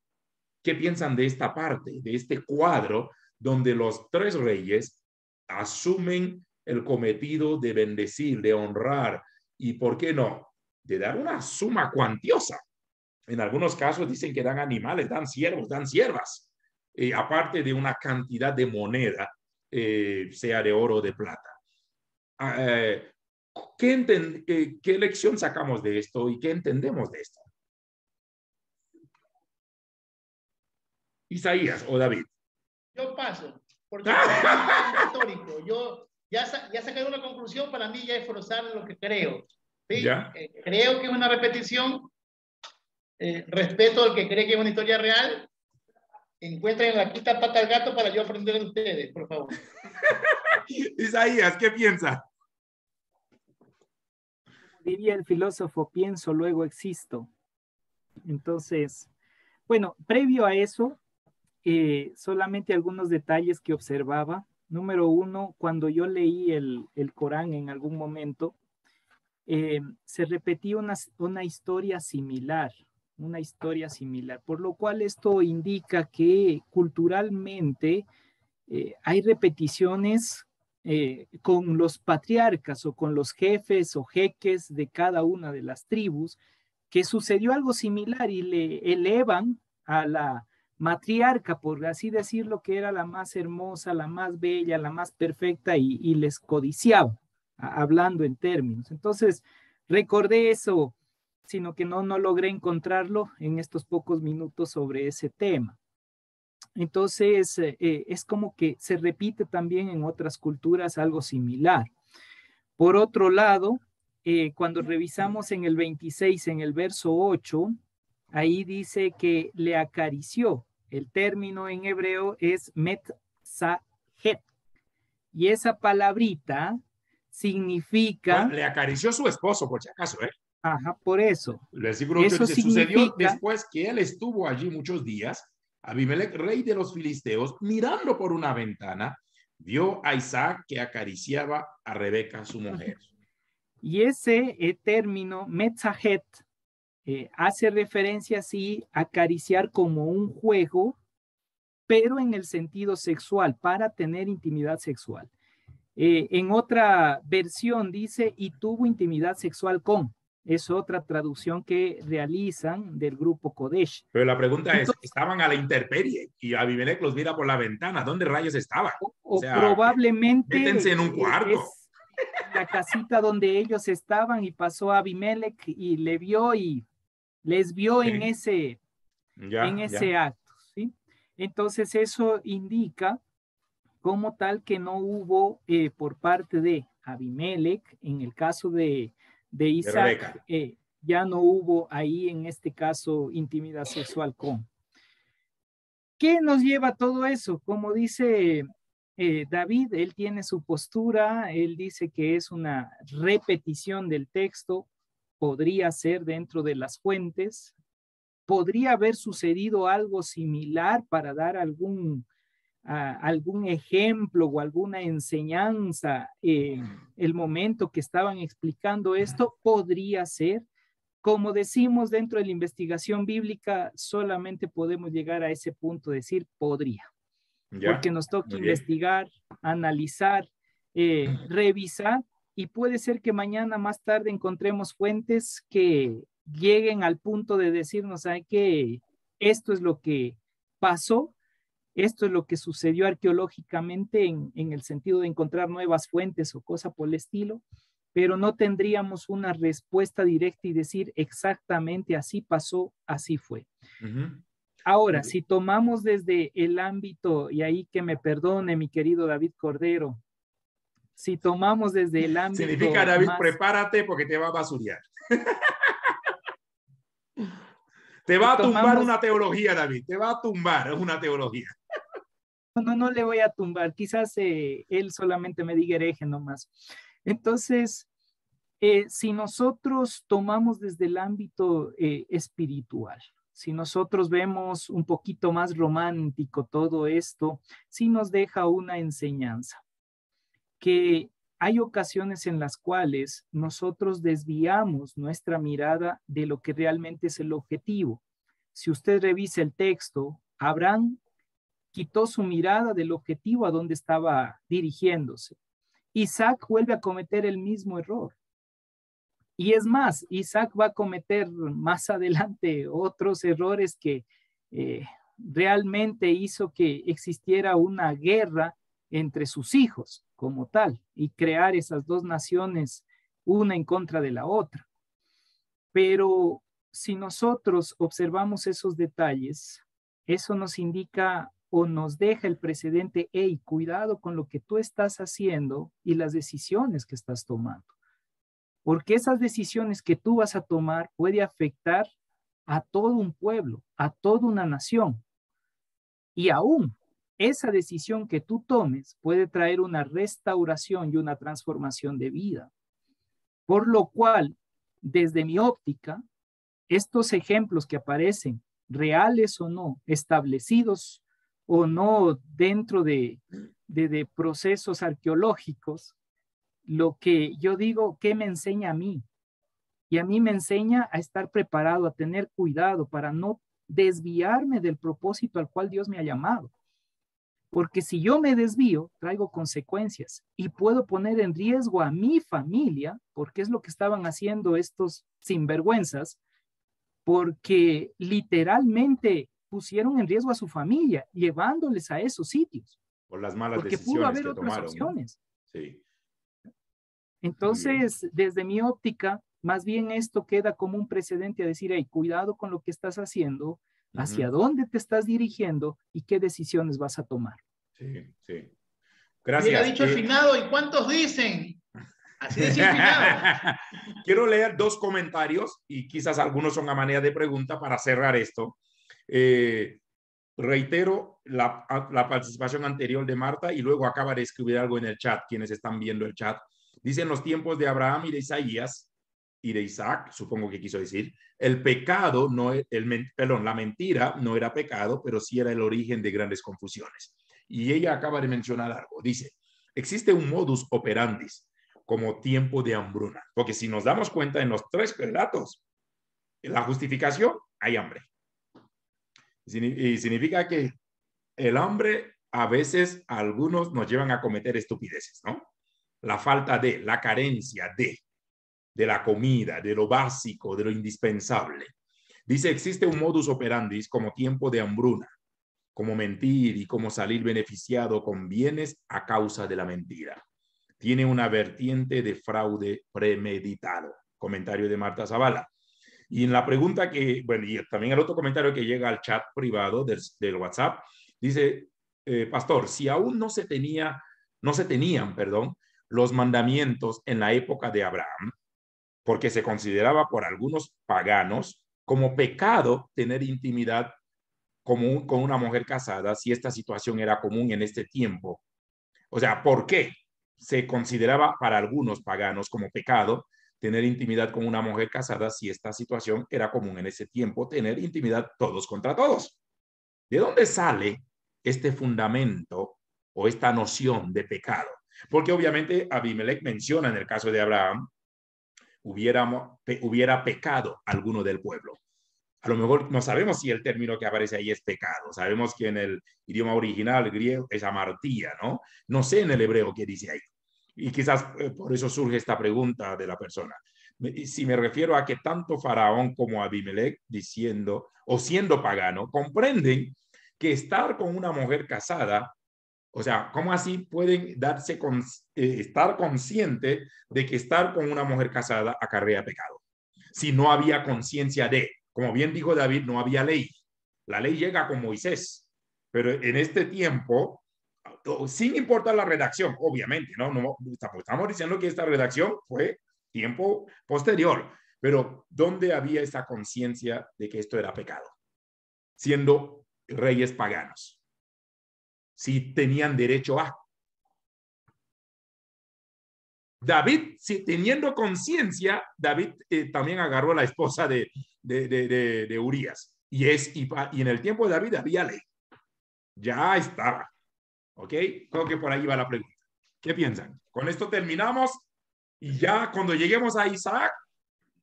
Speaker 1: ¿Qué piensan de esta parte, de este cuadro, donde los tres reyes asumen el cometido de bendecir, de honrar y, ¿por qué no?, de dar una suma cuantiosa? En algunos casos dicen que dan animales, dan siervos, dan siervas, aparte de una cantidad de moneda, sea de oro o de plata. ¿Qué lección sacamos de esto y qué entendemos de esto? Isaías o David.
Speaker 5: Yo paso, porque es histórico. Yo ya saqué una conclusión, para mí ya es forzar lo que creo. ¿Sí? Creo que es una repetición. Respeto al que cree que es una historia real. Encuentren la quinta pata al gato para yo aprender de ustedes, por favor.
Speaker 1: Isaías, ¿qué piensa?
Speaker 6: Diría el filósofo, pienso, luego existo. Entonces, bueno, previo a eso, solamente algunos detalles que observaba. Número uno, cuando yo leí el Corán en algún momento, se repetía una historia similar, por lo cual esto indica que culturalmente hay repeticiones con los patriarcas o con los jefes o jeques de cada una de las tribus, que sucedió algo similar y le elevan a la matriarca, por así decirlo, que era la más hermosa, la más bella, la más perfecta, y les codiciaba, hablando en términos. Entonces, recordé eso, sino que no logré encontrarlo en estos pocos minutos sobre ese tema. Entonces, es como que se repite también en otras culturas algo similar. Por otro lado, cuando revisamos en el 26, en el verso 8, ahí dice que le acarició. El término en hebreo es metzahet. Y esa palabrita significa...
Speaker 1: Bueno, le acarició su esposo, por si acaso, ¿eh?
Speaker 6: Ajá, por eso.
Speaker 1: El versículo 8 dice, sucedió después que él estuvo allí muchos días, Abimelech, rey de los filisteos, mirando por una ventana, vio a Isaac que acariciaba a Rebeca, su mujer.
Speaker 6: Y ese término, metzahet, hace referencia así a acariciar como un juego, pero en el sentido sexual, para tener intimidad sexual. En otra versión dice, y tuvo intimidad sexual con. Es otra traducción que realizan del grupo Kodesh.
Speaker 1: Pero la pregunta es, estaban a la intemperie y Abimelech los mira por la ventana. ¿Dónde rayos estaban?
Speaker 6: O sea, probablemente
Speaker 1: métense en un cuarto.
Speaker 6: Es la casita donde ellos estaban y pasó a Abimelech y le vio y les vio en ese acto, ¿sí? Entonces eso indica como tal que no hubo por parte de Abimelech, en el caso de Isaac, ya no hubo ahí en este caso intimidad sexual con. ¿Qué nos lleva a todo eso? Como dice David, él tiene su postura, él dice que es una repetición del texto, podría ser dentro de las fuentes, podría haber sucedido algo similar para dar algún ejemplo o alguna enseñanza el momento que estaban explicando esto, podría ser. Como decimos dentro de la investigación bíblica, solamente podemos llegar a ese punto de decir podría, porque nos toca investigar, analizar, revisar, y puede ser que mañana más tarde encontremos fuentes que lleguen al punto de decirnos que esto es lo que pasó. Esto es lo que sucedió arqueológicamente en el sentido de encontrar nuevas fuentes o cosa por el estilo, pero no tendríamos una respuesta directa y decir exactamente así pasó, así fue. Ahora, si tomamos desde el ámbito, y ahí que me perdone mi querido David Cordero, si tomamos desde el ámbito...
Speaker 1: Significa, David, prepárate porque te va a basurear. Te va a tumbar una teología, David, te va a tumbar una teología.
Speaker 6: No le voy a tumbar, quizás él solamente me diga hereje nomás. Entonces, si nosotros tomamos desde el ámbito espiritual, si nosotros vemos un poquito más romántico todo esto, sí nos deja una enseñanza, que hay ocasiones en las cuales nosotros desviamos nuestra mirada de lo que realmente es el objetivo. Si usted revisa el texto, Abraham quitó su mirada del objetivo a donde estaba dirigiéndose. Isaac vuelve a cometer el mismo error. Y es más, Isaac va a cometer más adelante otros errores que realmente hizo que existiera una guerra entre sus hijos como tal y crear esas dos naciones, una en contra de la otra. Pero si nosotros observamos esos detalles, eso nos indica o nos deja el precedente, hey, cuidado con lo que tú estás haciendo y las decisiones que estás tomando. Porque esas decisiones que tú vas a tomar puede afectar a todo un pueblo, a toda una nación. Y aún esa decisión que tú tomes puede traer una restauración y una transformación de vida. Por lo cual, desde mi óptica, estos ejemplos que aparecen, reales o no, establecidos o no dentro de procesos arqueológicos, lo que yo digo, ¿qué me enseña a mí? Y a mí me enseña a estar preparado, a tener cuidado para no desviarme del propósito al cual Dios me ha llamado. Porque si yo me desvío, traigo consecuencias y puedo poner en riesgo a mi familia, porque es lo que estaban haciendo estos sinvergüenzas, porque literalmente pusieron en riesgo a su familia, llevándoles a esos sitios.
Speaker 1: Por las malas
Speaker 6: porque
Speaker 1: decisiones
Speaker 6: pudo haber
Speaker 1: que
Speaker 6: otras
Speaker 1: tomaron,
Speaker 6: opciones.
Speaker 1: ¿no? Sí.
Speaker 6: Entonces, desde mi óptica, más bien esto queda como un precedente a decir, hey, cuidado con lo que estás haciendo, hacia dónde te estás dirigiendo y qué decisiones vas a tomar.
Speaker 1: Sí, sí. Gracias.
Speaker 5: Hubiera dicho el finado, ¿y cuántos dicen? Así dice el finado.
Speaker 1: Quiero leer 2 comentarios y quizás algunos son a manera de pregunta para cerrar esto. Reitero la participación anterior de Marta y luego acaba de escribir algo en el chat, quienes están viendo el chat. Dice, en los tiempos de Abraham y de Isaías y de Isaac, supongo que quiso decir, el pecado, la mentira no era pecado, pero sí era el origen de grandes confusiones. Y ella acaba de mencionar algo. Dice, existe un modus operandi como tiempo de hambruna. Porque si nos damos cuenta en los 3 relatos, en la justificación hay hambre. Y significa que el hambre a veces a algunos nos llevan a cometer estupideces, ¿no? La falta de, la carencia de la comida, de lo básico, de lo indispensable. Dice, existe un modus operandi como tiempo de hambruna, como mentir y como salir beneficiado con bienes a causa de la mentira. Tiene una vertiente de fraude premeditado. Comentario de Marta Zavala. Y en la pregunta que, bueno, y también el otro comentario que llega al chat privado del WhatsApp, dice, pastor, si aún no se tenían, los mandamientos en la época de Abraham, porque se consideraba por algunos paganos como pecado tener intimidad con una mujer casada, si esta situación era común en este tiempo. O sea, ¿por qué se consideraba para algunos paganos como pecado tener intimidad con una mujer casada si esta situación era común en ese tiempo, tener intimidad todos contra todos? ¿De dónde sale este fundamento o esta noción de pecado? Porque obviamente Abimelech menciona en el caso de Abraham, hubiera pecado alguno del pueblo. A lo mejor no sabemos si el término que aparece ahí es pecado. Sabemos que en el idioma original griego es amartía, ¿no? No sé en el hebreo qué dice ahí. Y quizás por eso surge esta pregunta de la persona. Si me refiero a que tanto Faraón como Abimelech, diciendo o siendo pagano, comprenden que estar con una mujer casada, o sea, ¿cómo así pueden estar consciente de que estar con una mujer casada acarrea pecado? Si no había conciencia de, como bien dijo David, no había ley. La ley llega con Moisés, pero en este tiempo, sin importar la redacción, obviamente, no estamos diciendo que esta redacción fue tiempo posterior, pero ¿dónde había esa conciencia de que esto era pecado? Siendo reyes paganos. Si tenían derecho a. David, si teniendo conciencia, David también agarró a la esposa de Urías. Y en el tiempo de David había ley. Ya estaba. ¿Ok? Creo que por ahí va la pregunta. ¿Qué piensan? Con esto terminamos y ya cuando lleguemos a Isaac,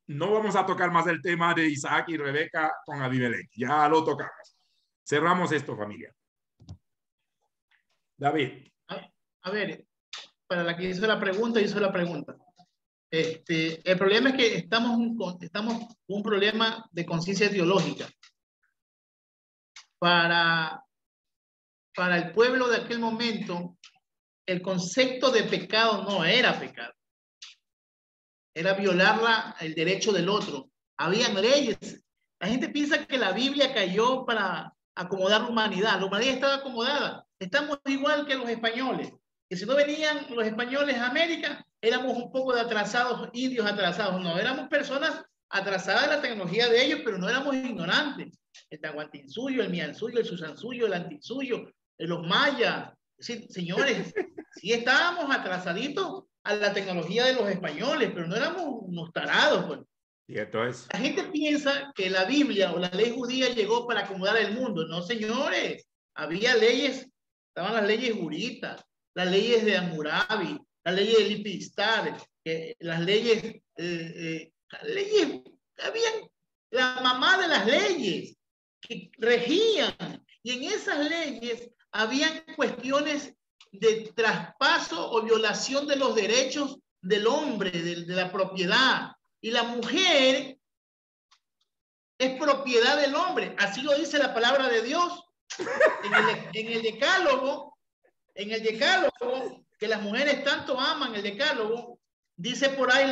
Speaker 1: no vamos a tocar más el tema de Isaac y Rebeca con Abimelech. Ya lo tocamos. Cerramos esto, familia. David.
Speaker 5: A ver, para la que hizo la pregunta, el problema es que estamos con un problema de conciencia teológica. Para el pueblo de aquel momento, el concepto de pecado no era pecado. Era violar el derecho del otro. Habían leyes. La gente piensa que la Biblia cayó para acomodar la humanidad. La humanidad estaba acomodada. Estamos igual que los españoles. Que si no venían los españoles a América, éramos un poco de atrasados, indios atrasados. No, éramos personas atrasadas de la tecnología de ellos, pero no éramos ignorantes. El tahuantinsuyo, el miansuyo, el susansuyo, el antinsuyo, los mayas. Sí, señores, sí estábamos atrasaditos a la tecnología de los españoles, pero no éramos unos tarados. Pues.
Speaker 1: Y entonces,
Speaker 5: la gente piensa que la Biblia o la ley judía llegó para acomodar el mundo. No, señores. Había leyes, estaban las leyes juritas, las leyes de Hammurabi, las leyes de Lipiztar, las leyes, habían la mamá de las leyes que regían, y en esas leyes habían cuestiones de traspaso o violación de los derechos del hombre, de la propiedad, y la mujer es propiedad del hombre, así lo dice la palabra de Dios en el decálogo, que las mujeres tanto aman el decálogo, dice por ahí,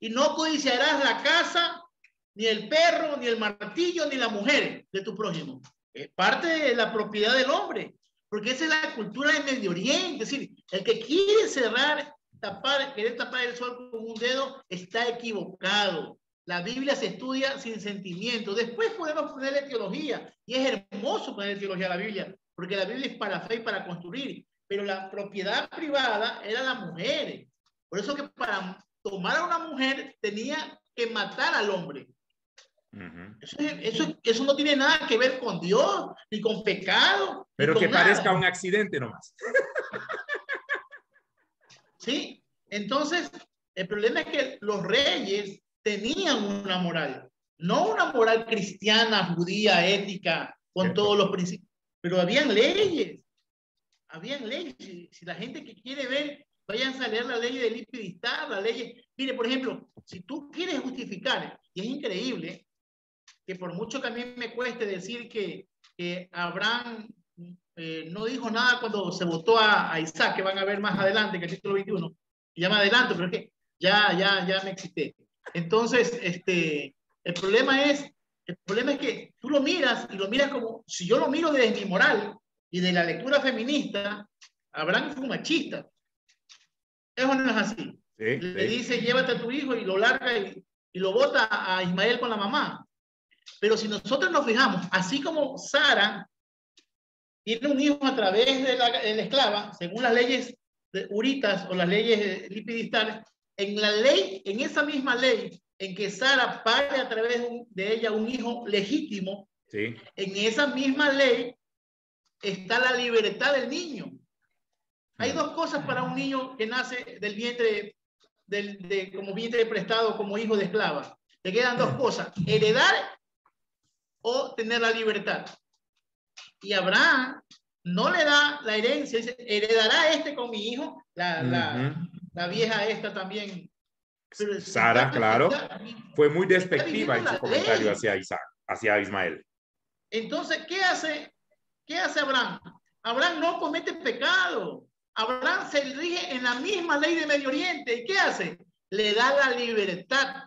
Speaker 5: y no codiciarás la casa, ni el perro, ni el martillo, ni la mujer de tu prójimo. Es parte de la propiedad del hombre, porque esa es la cultura del Medio Oriente. Es decir, el que quiere querer tapar el sol con un dedo, está equivocado. La Biblia se estudia sin sentimiento. Después podemos ponerle teología, y es hermoso ponerle teología a la Biblia, porque la Biblia es para fe y para construir, pero la propiedad privada era la mujer. Por eso que para tomar a una mujer tenía que matar al hombre. Eso no tiene nada que ver con Dios, ni con pecado.
Speaker 1: Pero que parezca un accidente nomás.
Speaker 5: Sí, entonces el problema es que los reyes tenían una moral, no una moral cristiana, judía, ética, con todos los principios, pero habían leyes. Si la gente que quiere ver, vayan a leer la ley de Lipiztar, la ley. Mire, por ejemplo, si tú quieres justificar, y es increíble que por mucho que a mí me cueste decir que Abraham no dijo nada cuando se votó a Isaac, que van a ver más adelante, que el capítulo 21, y ya me adelanto, pero es que ya me excité. Entonces, el problema es que tú lo miras, y lo miras como, si yo lo miro desde mi moral y de la lectura feminista, Abraham fue un machista. Eso no es así. Le dice, llévate a tu hijo, y lo larga y lo bota a Ismael con la mamá. Pero si nosotros nos fijamos, así como Sara tiene un hijo a través de la esclava, según las leyes uritas o las leyes lipidistales, en esa misma ley en que Sara pare a través de ella un hijo legítimo, en esa misma ley está la libertad del niño. Hay dos cosas para un niño que nace del vientre, como vientre prestado, como hijo de esclava. Le quedan dos cosas: heredar o tener la libertad. Y Abraham no le da la herencia, dice, heredará con mi hijo, la vieja esta también. Pero
Speaker 1: Sara, claro, fue muy despectiva en su comentario hacia Ismael.
Speaker 5: Entonces, ¿qué hace Abraham? Abraham no comete pecado. Abraham se rige en la misma ley de Medio Oriente. ¿Y qué hace? Le da la libertad.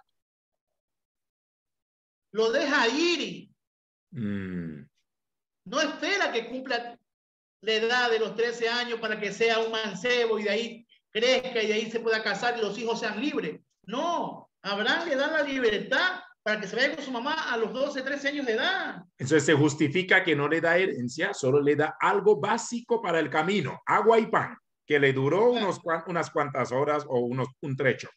Speaker 5: Lo deja ir. No espera que cumpla la edad de los 13 años para que sea un mancebo y de ahí crezca y de ahí se pueda casar y los hijos sean libres. No, Abraham le da la libertad para que se vaya con su mamá a los 12, 13 años de edad.
Speaker 1: Entonces se justifica que no le da herencia, solo le da algo básico para el camino, agua y pan, que le duró unas cuantas horas o un trecho.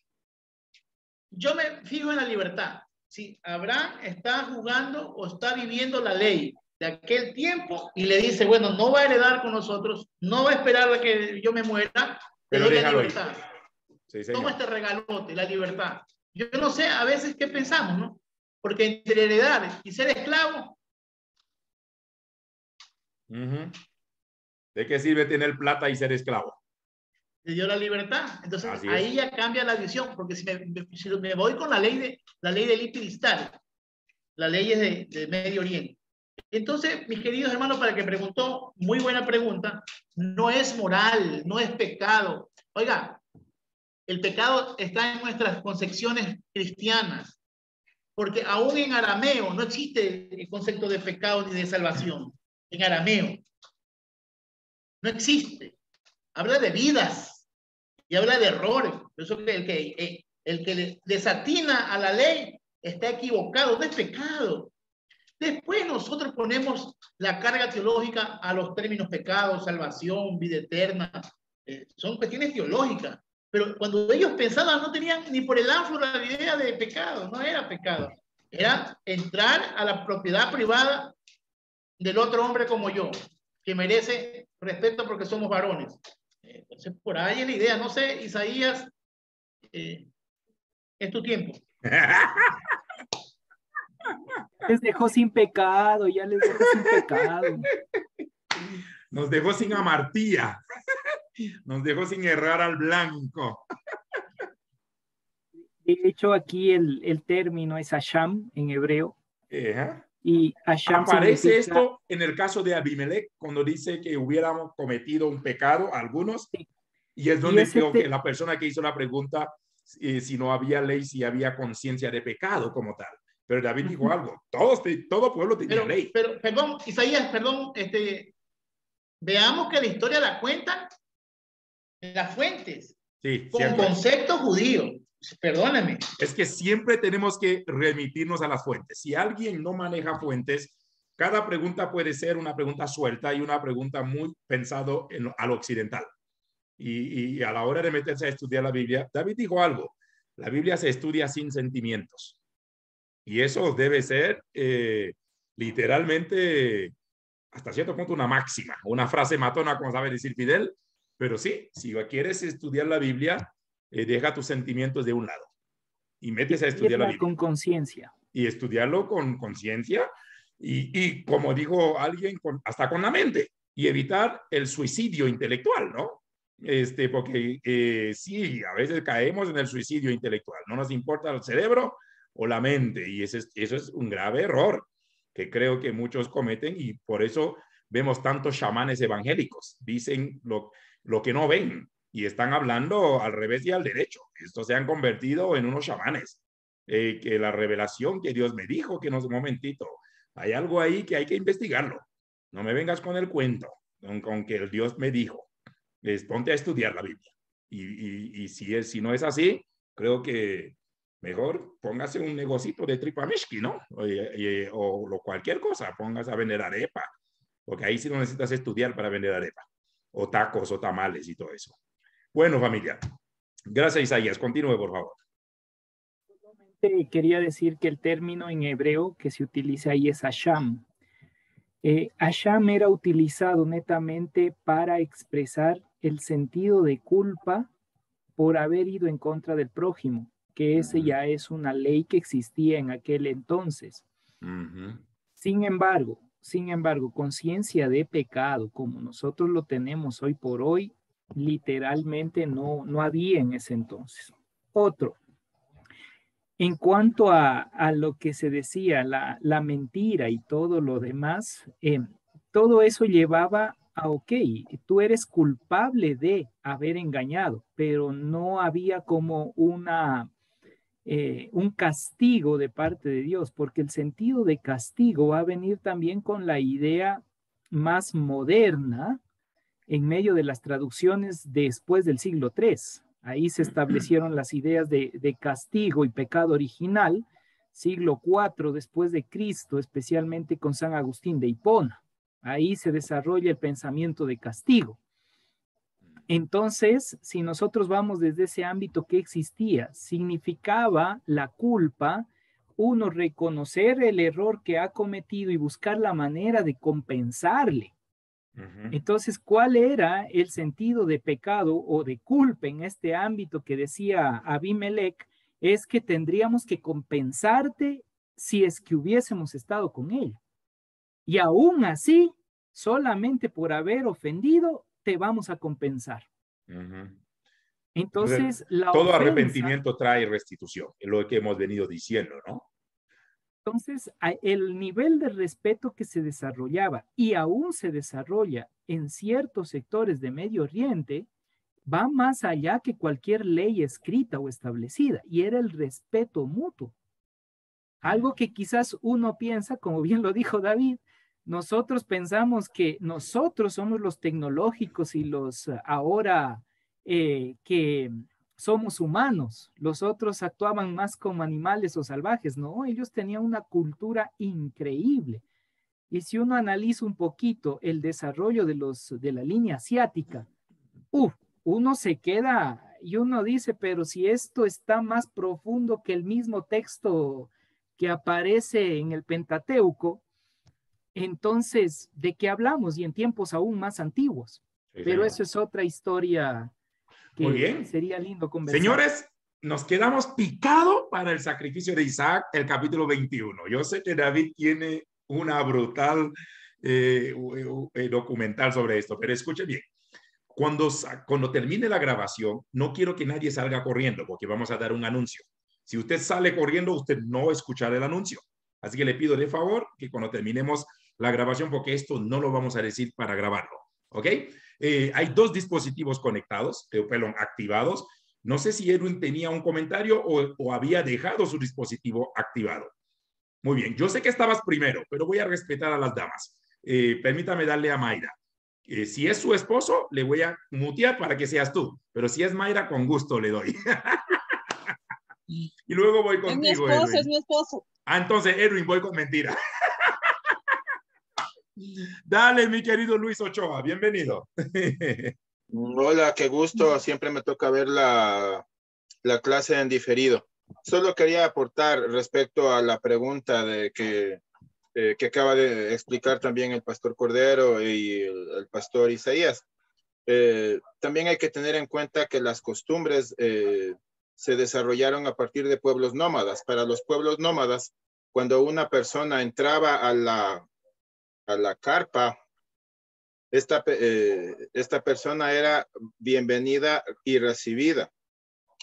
Speaker 5: Yo me fijo en la libertad. Si Abraham está jugando o está viviendo la ley de aquel tiempo y le dice, bueno, no va a heredar con nosotros, no va a esperar a que yo me muera, pero le doy la libertad. Sí, toma este regalote, la libertad. Yo no sé a veces qué pensamos, ¿no? Porque entre heredar y ser esclavo.
Speaker 1: ¿De qué sirve tener plata y ser esclavo?
Speaker 5: Le dio la libertad. Entonces ahí ya cambia la visión, porque si me voy con la ley de Lipiztar, las leyes de Medio Oriente. Entonces, mis queridos hermanos, para que preguntó, muy buena pregunta, no es moral, no es pecado. Oiga, el pecado está en nuestras concepciones cristianas, porque aún en arameo no existe el concepto de pecado ni de salvación. En arameo no existe. Habla de vidas y habla de errores. Por eso que el que desatina a la ley está equivocado, no es pecado. Después nosotros ponemos la carga teológica a los términos pecado, salvación, vida eterna. Son cuestiones teológicas. Pero cuando ellos pensaban, no tenían ni por el ánfora la idea de pecado. No era pecado. Era entrar a la propiedad privada del otro hombre como yo. que merece respeto porque somos varones. Entonces, por ahí es la idea. No sé, Isaías, es tu tiempo.
Speaker 6: Les dejó sin pecado, ya les dejó sin pecado.
Speaker 1: Nos dejó sin amartía. Nos dejó sin errar al blanco.
Speaker 6: De hecho, aquí el término es Hasham en hebreo. Y Hasham
Speaker 1: aparece esto en el caso de Abimelech, cuando dice que hubiéramos cometido un pecado, algunos, sí. Y es donde creo que la persona que hizo la pregunta, si no había ley, si había conciencia de pecado como tal. Pero David dijo algo, todo pueblo tenía ley.
Speaker 5: Pero, perdón, Isaías, perdón, veamos que la historia la cuentan en las fuentes,
Speaker 1: sí,
Speaker 5: con
Speaker 1: siempre.
Speaker 5: concepto judío. Perdóname.
Speaker 1: Es que siempre tenemos que remitirnos a las fuentes. Si alguien no maneja fuentes, cada pregunta puede ser una pregunta suelta y una pregunta muy pensado a lo occidental. Y a la hora de meterse a estudiar la Biblia, David dijo algo, la Biblia se estudia sin sentimientos. Y eso debe ser literalmente, hasta cierto punto, una máxima, una frase matona, como sabe decir Fidel. Pero sí, si quieres estudiar la Biblia, deja tus sentimientos de un lado y métese a estudiar la Biblia.
Speaker 6: Con conciencia.
Speaker 1: Y estudiarlo con conciencia y como dijo alguien, hasta con la mente. Y evitar el suicidio intelectual, ¿no? Porque sí, a veces caemos en el suicidio intelectual. No nos importa el cerebro o la mente. Y eso es un grave error que creo que muchos cometen y por eso vemos tantos chamanes evangélicos. Dicen lo que no ven y están hablando al revés y al derecho. Estos se han convertido en unos chamanes. Que la revelación que Dios me dijo, que no es un momentito, hay algo ahí que hay que investigarlo. No me vengas con el cuento, con que el Dios me dijo. Ponte a estudiar la Biblia. Y si no es así, creo que mejor póngase un negocito de tripamishki, ¿no? O cualquier cosa, póngase a vender arepa, porque ahí sí no necesitas estudiar para vender arepa, o tacos, o tamales y todo eso. Bueno, familia, gracias Isaías, continúe por favor.
Speaker 6: Quería decir que el término en hebreo que se utiliza ahí es Hasham. Hasham era utilizado netamente para expresar el sentido de culpa por haber ido en contra del prójimo, que ese ya es una ley que existía en aquel entonces. Sin embargo, conciencia de pecado, como nosotros lo tenemos hoy por hoy, literalmente no había en ese entonces. Otro. En cuanto a lo que se decía, la mentira y todo lo demás, todo eso llevaba a, ok, tú eres culpable de haber engañado, pero no había como un castigo de parte de Dios, porque el sentido de castigo va a venir también con la idea más moderna en medio de las traducciones después del siglo III. Ahí se establecieron las ideas de castigo y pecado original, siglo IV después de Cristo, especialmente con San Agustín de Hipona. Ahí se desarrolla el pensamiento de castigo. Entonces, si nosotros vamos desde ese ámbito que existía, significaba la culpa, uno reconocer el error que ha cometido y buscar la manera de compensarle. Entonces, ¿cuál era el sentido de pecado o de culpa en este ámbito que decía Abimelech? Es que tendríamos que compensarte si es que hubiésemos estado con él. Y aún así, solamente por haber ofendido, te vamos a compensar. Entonces,
Speaker 1: todo arrepentimiento trae restitución, es lo que hemos venido diciendo, ¿no?
Speaker 6: Entonces, el nivel de respeto que se desarrollaba y aún se desarrolla en ciertos sectores de Medio Oriente va más allá que cualquier ley escrita o establecida, y era el respeto mutuo. Algo que quizás uno piensa, como bien lo dijo David, nosotros pensamos que nosotros somos los tecnológicos y los ahora que somos humanos, los otros actuaban más como animales o salvajes, no, ellos tenían una cultura increíble. Y si uno analiza un poquito el desarrollo de la línea asiática, uno se queda y uno dice, pero si esto está más profundo que el mismo texto que aparece en el Pentateuco, Entonces, ¿de qué hablamos? Y en tiempos aún más antiguos.
Speaker 1: Sí,
Speaker 6: pero
Speaker 1: señor.
Speaker 6: eso es otra historia que
Speaker 1: Muy bien.
Speaker 6: sería lindo conversar.
Speaker 1: Señores, nos quedamos picados para el sacrificio de Isaac, el capítulo 21. Yo sé que David tiene una brutal documental sobre esto, pero escuche bien. Cuando termine la grabación, no quiero que nadie salga corriendo porque vamos a dar un anuncio. Si usted sale corriendo, usted no escuchará el anuncio. Así que le pido de favor que cuando terminemos la grabación, porque esto no lo vamos a decir para grabarlo, ¿ok? Hay dos dispositivos conectados, perdón, activados. No sé si Edwin tenía un comentario o había dejado su dispositivo activado. Muy bien, yo sé que estabas primero, pero voy a respetar a las damas. Permítame darle a Mayra. Si es su esposo, le voy a mutear para que seas tú, pero si es Mayra, con gusto le doy. Y luego voy contigo, Edwin.
Speaker 8: Es mi esposo.
Speaker 1: Ah, entonces, Edwin, voy con mentira. Dale, mi querido Luis Ochoa, bienvenido.
Speaker 9: Hola, qué gusto. Siempre me toca ver la clase en diferido. Solo quería aportar respecto a la pregunta de que acaba de explicar también el pastor Cordero y el pastor Isaías. También hay que tener en cuenta que las costumbres se desarrollaron a partir de pueblos nómadas. Para los pueblos nómadas, cuando una persona entraba a la carpa, esta persona era bienvenida y recibida.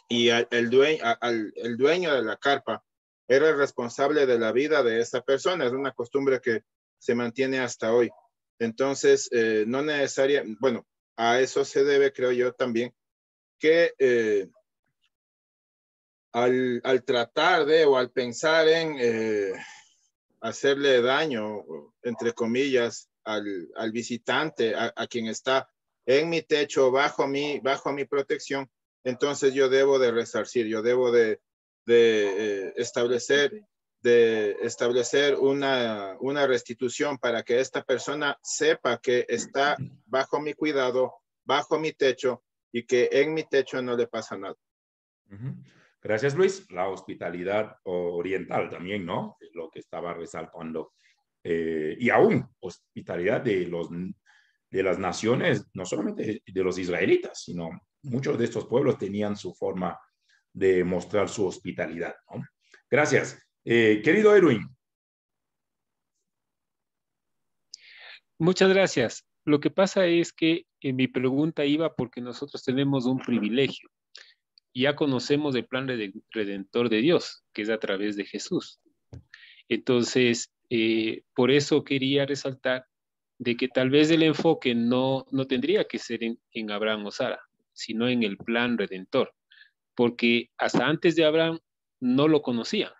Speaker 9: Y el dueño de la carpa era el responsable de la vida de esta persona. Es una costumbre que se mantiene hasta hoy. Entonces, no necesariamente, bueno, a eso se debe, creo yo también, que al tratar de o al pensar en hacerle daño, entre comillas, al visitante, a quien está en mi techo, bajo mi protección, entonces yo debo de resarcir, yo debo de establecer una restitución para que esta persona sepa que está bajo mi cuidado, bajo mi techo y que en mi techo no le pasa nada.
Speaker 1: Gracias, Luis. La hospitalidad oriental también, ¿no? Lo que estaba resaltando. Y aún hospitalidad de las naciones, no solamente de los israelitas, sino muchos de estos pueblos tenían su forma de mostrar su hospitalidad, ¿no? Gracias. Querido Edwin.
Speaker 4: Muchas gracias. Lo que pasa es que mi pregunta iba porque nosotros tenemos un privilegio. Ya conocemos el plan redentor de Dios, que es a través de Jesús. Entonces, por eso quería resaltar de que tal vez el enfoque no tendría que ser en Abraham o Sara, sino en el plan redentor, porque hasta antes de Abraham no lo conocían.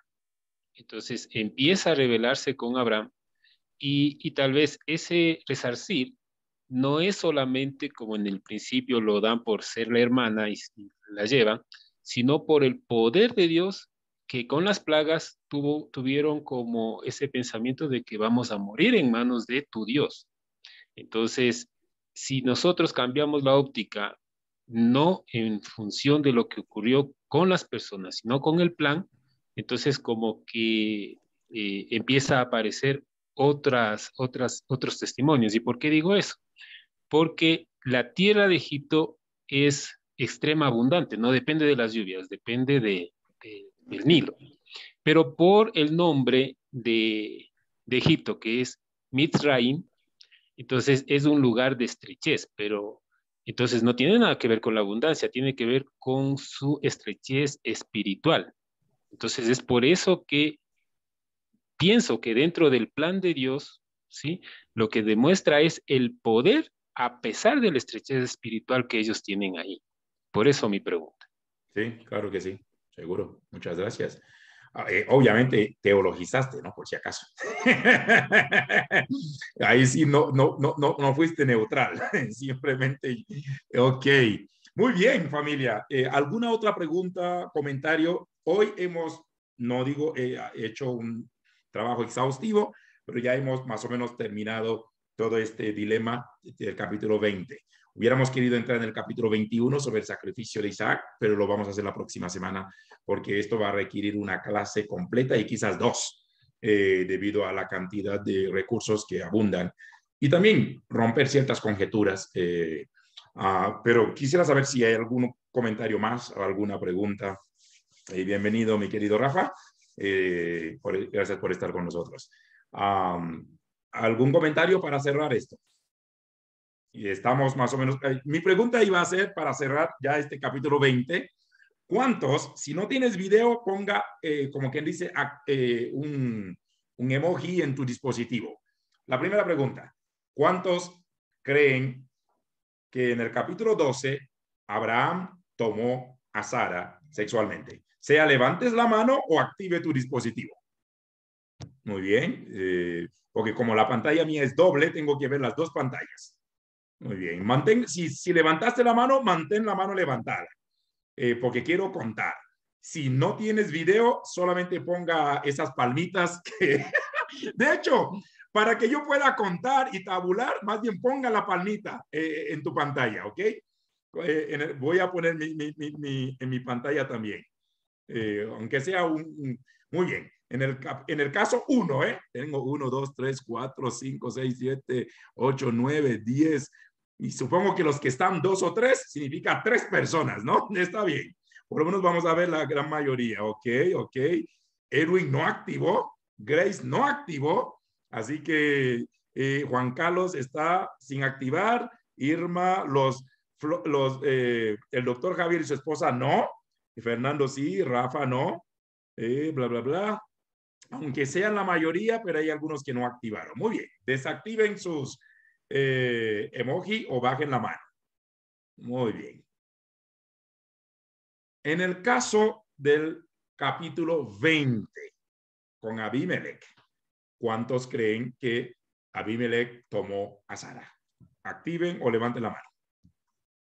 Speaker 4: Entonces empieza a revelarse con Abraham y tal vez ese resarcir no es solamente como en el principio lo dan por ser la hermana y la llevan, sino por el poder de Dios que con las plagas tuvieron como ese pensamiento de que vamos a morir en manos de tu Dios. Entonces, si nosotros cambiamos la óptica, no en función de lo que ocurrió con las personas, sino con el plan, entonces como que empieza a aparecer otros testimonios. ¿Y por qué digo eso? Porque la tierra de Egipto es extrema abundante, no depende de las lluvias, depende del Nilo. Pero por el nombre de Egipto, que es Mitzrayim, entonces es un lugar de estrechez, pero entonces no tiene nada que ver con la abundancia, tiene que ver con su estrechez espiritual. Entonces es por eso que pienso que dentro del plan de Dios, ¿sí? Lo que demuestra es el poder a pesar de la estrechez espiritual que ellos tienen ahí. Por eso mi pregunta.
Speaker 1: Sí, claro que sí, seguro. Muchas gracias. Obviamente teologizaste, ¿no? Por si acaso. Ahí sí no fuiste neutral, simplemente. Ok. Muy bien, familia. ¿Alguna otra pregunta, comentario? Hoy hemos, no digo, hecho un trabajo exhaustivo, pero ya hemos más o menos terminado todo este dilema del capítulo 20. Hubiéramos querido entrar en el capítulo 21 sobre el sacrificio de Isaac, pero lo vamos a hacer la próxima semana porque esto va a requerir una clase completa y quizás dos. debido a la cantidad de recursos que abundan y también romper ciertas conjeturas. Pero quisiera saber si hay algún comentario más o alguna pregunta. Bienvenido, mi querido Rafa. Gracias por estar con nosotros. ¿Algún comentario para cerrar esto? Y estamos más o menos... mi pregunta iba a ser para cerrar ya este capítulo 20. ¿Cuántos, si no tienes video, ponga, como quien dice, un emoji en tu dispositivo? La primera pregunta, ¿cuántos creen que en el capítulo 12 Abraham tomó a Sara sexualmente? Sea levantes la mano o active tu dispositivo. Muy bien, porque como la pantalla mía es doble, tengo que ver las dos pantallas. Muy bien, si levantaste la mano, mantén la mano levantada. Porque quiero contar. Si no tienes video, solamente ponga esas palmitas que... De hecho, para que yo pueda contar y tabular, más bien ponga la palmita en tu pantalla, ¿ok? Voy a poner en mi pantalla también. Aunque sea muy bien. En el caso 1, tengo 1, 2, 3, 4, 5, 6, 7, 8, 9, 10... Y supongo que los que están 2 o 3 significa 3 personas, ¿no? Está bien. Por lo menos vamos a ver la gran mayoría. Ok. Edwin no activó. Grace no activó. Así que Juan Carlos está sin activar. Irma, el doctor Javier y su esposa no. Fernando sí. Rafa no. Bla, bla, bla. Aunque sean la mayoría, pero hay algunos que no activaron. Muy bien. Desactiven sus... emoji o bajen la mano. Muy bien. En el caso del capítulo 20 con Abimelech, ¿cuántos creen que Abimelech tomó a Sara? Activen o levanten la mano.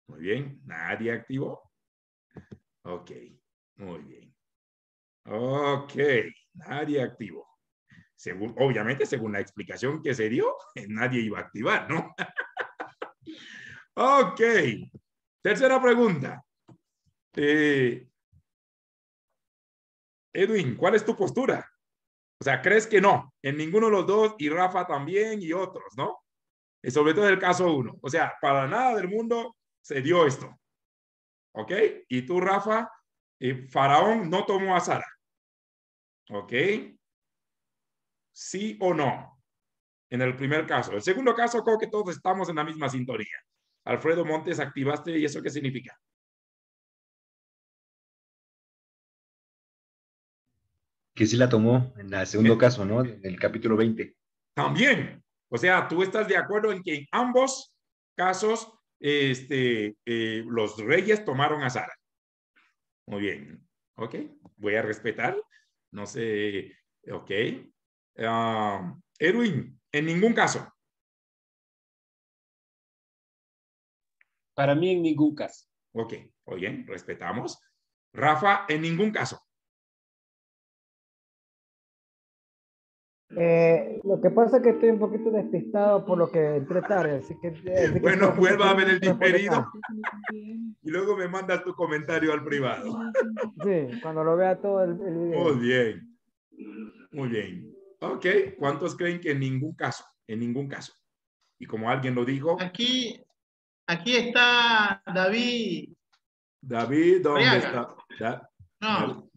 Speaker 1: Muy bien. ¿Nadie activó? Ok. Muy bien. Ok. Nadie activó. Obviamente, según la explicación que se dio, nadie iba a activar, ¿no? Ok. Tercera pregunta. Edwin, ¿cuál es tu postura? O sea, ¿crees que no? En ninguno de los dos, y Rafa también, y otros, ¿no? Y sobre todo en el caso 1. O sea, para nada del mundo se dio esto. ¿Ok? Y tú, Rafa, Faraón no tomó a Sara. ¿Ok? ¿Sí o no? En el primer caso. El segundo caso, creo que todos estamos en la misma sintonía. Alfredo Montes, activaste, ¿y eso qué significa?
Speaker 7: Que sí la tomó en el segundo caso, ¿no? En el capítulo 20.
Speaker 1: También. O sea, tú estás de acuerdo en que en ambos casos los reyes tomaron a Sara. Muy bien. Ok. Voy a respetar. No sé. Ok. Edwin, en ningún caso.
Speaker 4: Para mí, en ningún caso.
Speaker 1: Ok. Muy bien. Respetamos. Rafa, en ningún caso.
Speaker 10: Lo que pasa es que estoy un poquito despistado por lo que entré tarde, así que
Speaker 1: bueno, vuelva a ver el diferido y luego me mandas tu comentario al privado.
Speaker 10: Sí, cuando lo vea todo el video.
Speaker 1: Muy bien. Muy bien. Ok. ¿Cuántos creen que en ningún caso? En ningún caso. Y como alguien lo dijo.
Speaker 5: Aquí está David.
Speaker 1: David, ¿dónde
Speaker 5: Arriaga.
Speaker 1: está?
Speaker 5: No.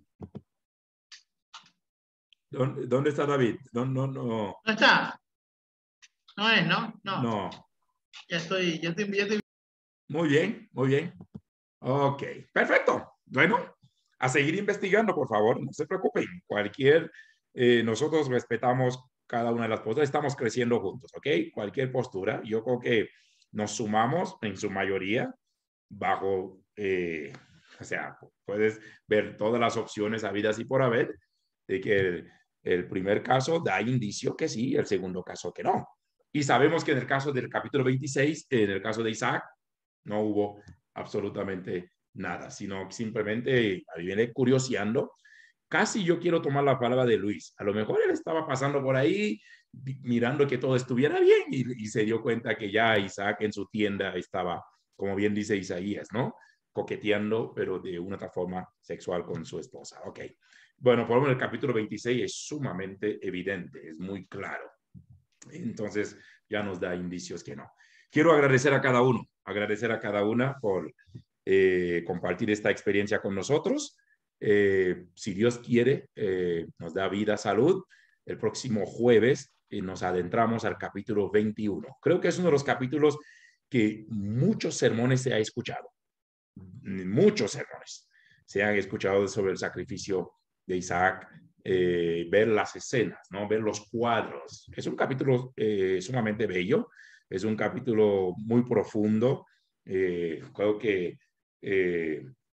Speaker 1: ¿Dónde está David? No.
Speaker 5: No está. No es, ¿no?
Speaker 1: No.
Speaker 5: Ya estoy.
Speaker 1: Muy bien, muy bien. Ok, perfecto. Bueno, a seguir investigando, por favor. No se preocupen. Nosotros respetamos cada una de las posturas. Estamos creciendo juntos, ¿ok? Cualquier postura. Yo creo que nos sumamos en su mayoría bajo, o sea, puedes ver todas las opciones habidas y por haber, de que el primer caso da indicio que sí, el segundo caso que no. Y sabemos que en el caso del capítulo 26, en el caso de Isaac, no hubo absolutamente nada, sino simplemente viene curioseando. Casi yo quiero tomar la palabra de Luis. A lo mejor él estaba pasando por ahí, mirando que todo estuviera bien y se dio cuenta que ya Isaac en su tienda estaba, como bien dice Isaías, ¿no? Coqueteando, pero de una otra forma sexual con su esposa. Ok. Bueno, por lo menos el capítulo 26 es sumamente evidente, es muy claro. Entonces ya nos da indicios que no. Quiero agradecer a cada uno, agradecer a cada una por compartir esta experiencia con nosotros. Si Dios quiere, nos da vida, salud. El próximo jueves nos adentramos al capítulo 21. Creo que es uno de los capítulos que muchos sermones se ha escuchado. Muchos sermones se han escuchado sobre el sacrificio de Isaac, ver las escenas, ¿no? Ver los cuadros. Es un capítulo sumamente bello, es un capítulo muy profundo. Creo que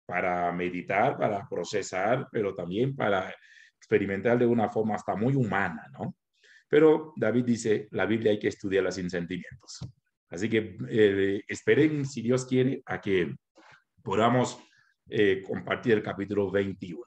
Speaker 1: para meditar, para procesar, pero también para experimentar de una forma hasta muy humana, ¿no? Pero David dice, la Biblia hay que estudiarla sin sentimientos. Así que esperen, si Dios quiere, a que podamos compartir el capítulo 21.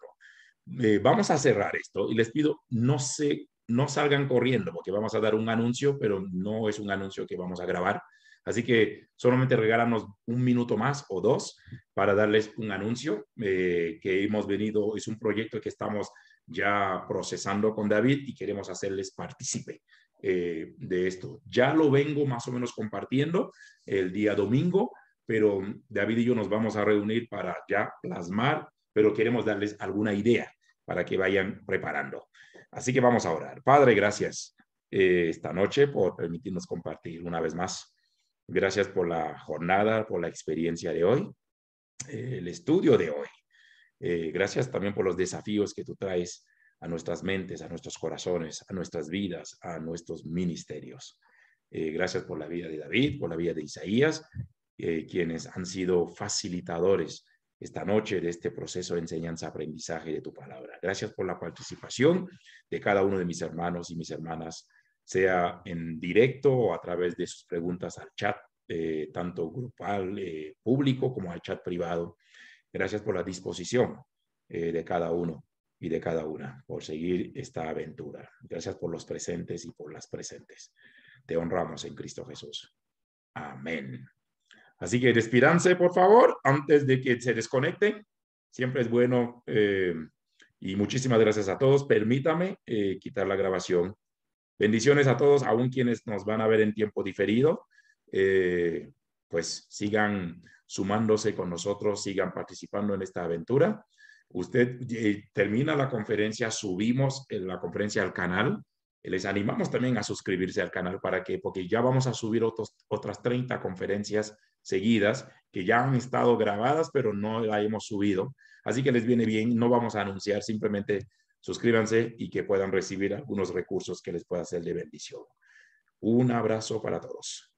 Speaker 1: Vamos a cerrar esto y les pido, no salgan corriendo porque vamos a dar un anuncio, pero no es un anuncio que vamos a grabar. Así que solamente regálanos un minuto más o dos para darles un anuncio que hemos venido, es un proyecto que estamos ya procesando con David y queremos hacerles partícipe de esto. Ya lo vengo más o menos compartiendo el día domingo, pero David y yo nos vamos a reunir para ya plasmar, pero queremos darles alguna idea para que vayan preparando. Así que vamos a orar. Padre, gracias esta noche por permitirnos compartir una vez más. Gracias por la jornada, por la experiencia de hoy, el estudio de hoy. Gracias también por los desafíos que tú traes a nuestras mentes, a nuestros corazones, a nuestras vidas, a nuestros ministerios. Gracias por la vida de David, por la vida de Isaías, quienes han sido facilitadores esta noche de este proceso de enseñanza-aprendizaje de tu palabra. Gracias por la participación de cada uno de mis hermanos y mis hermanas, sea en directo o a través de sus preguntas al chat, tanto grupal, público, como al chat privado. Gracias por la disposición de cada uno y de cada una por seguir esta aventura. Gracias por los presentes y por las presentes. Te honramos en Cristo Jesús. Amén. Así que despídanse, por favor, antes de que se desconecten. Siempre es bueno y muchísimas gracias a todos. Permítame quitar la grabación. Bendiciones a todos, aún quienes nos van a ver en tiempo diferido. Pues sigan sumándose con nosotros, sigan participando en esta aventura. Usted termina la conferencia, subimos la conferencia al canal. Les animamos también a suscribirse al canal porque ya vamos a subir otras 30 conferencias seguidas que ya han estado grabadas, pero no la hemos subido. Así que les viene bien, no vamos a anunciar, simplemente suscríbanse y que puedan recibir algunos recursos que les pueda ser de bendición. Un abrazo para todos.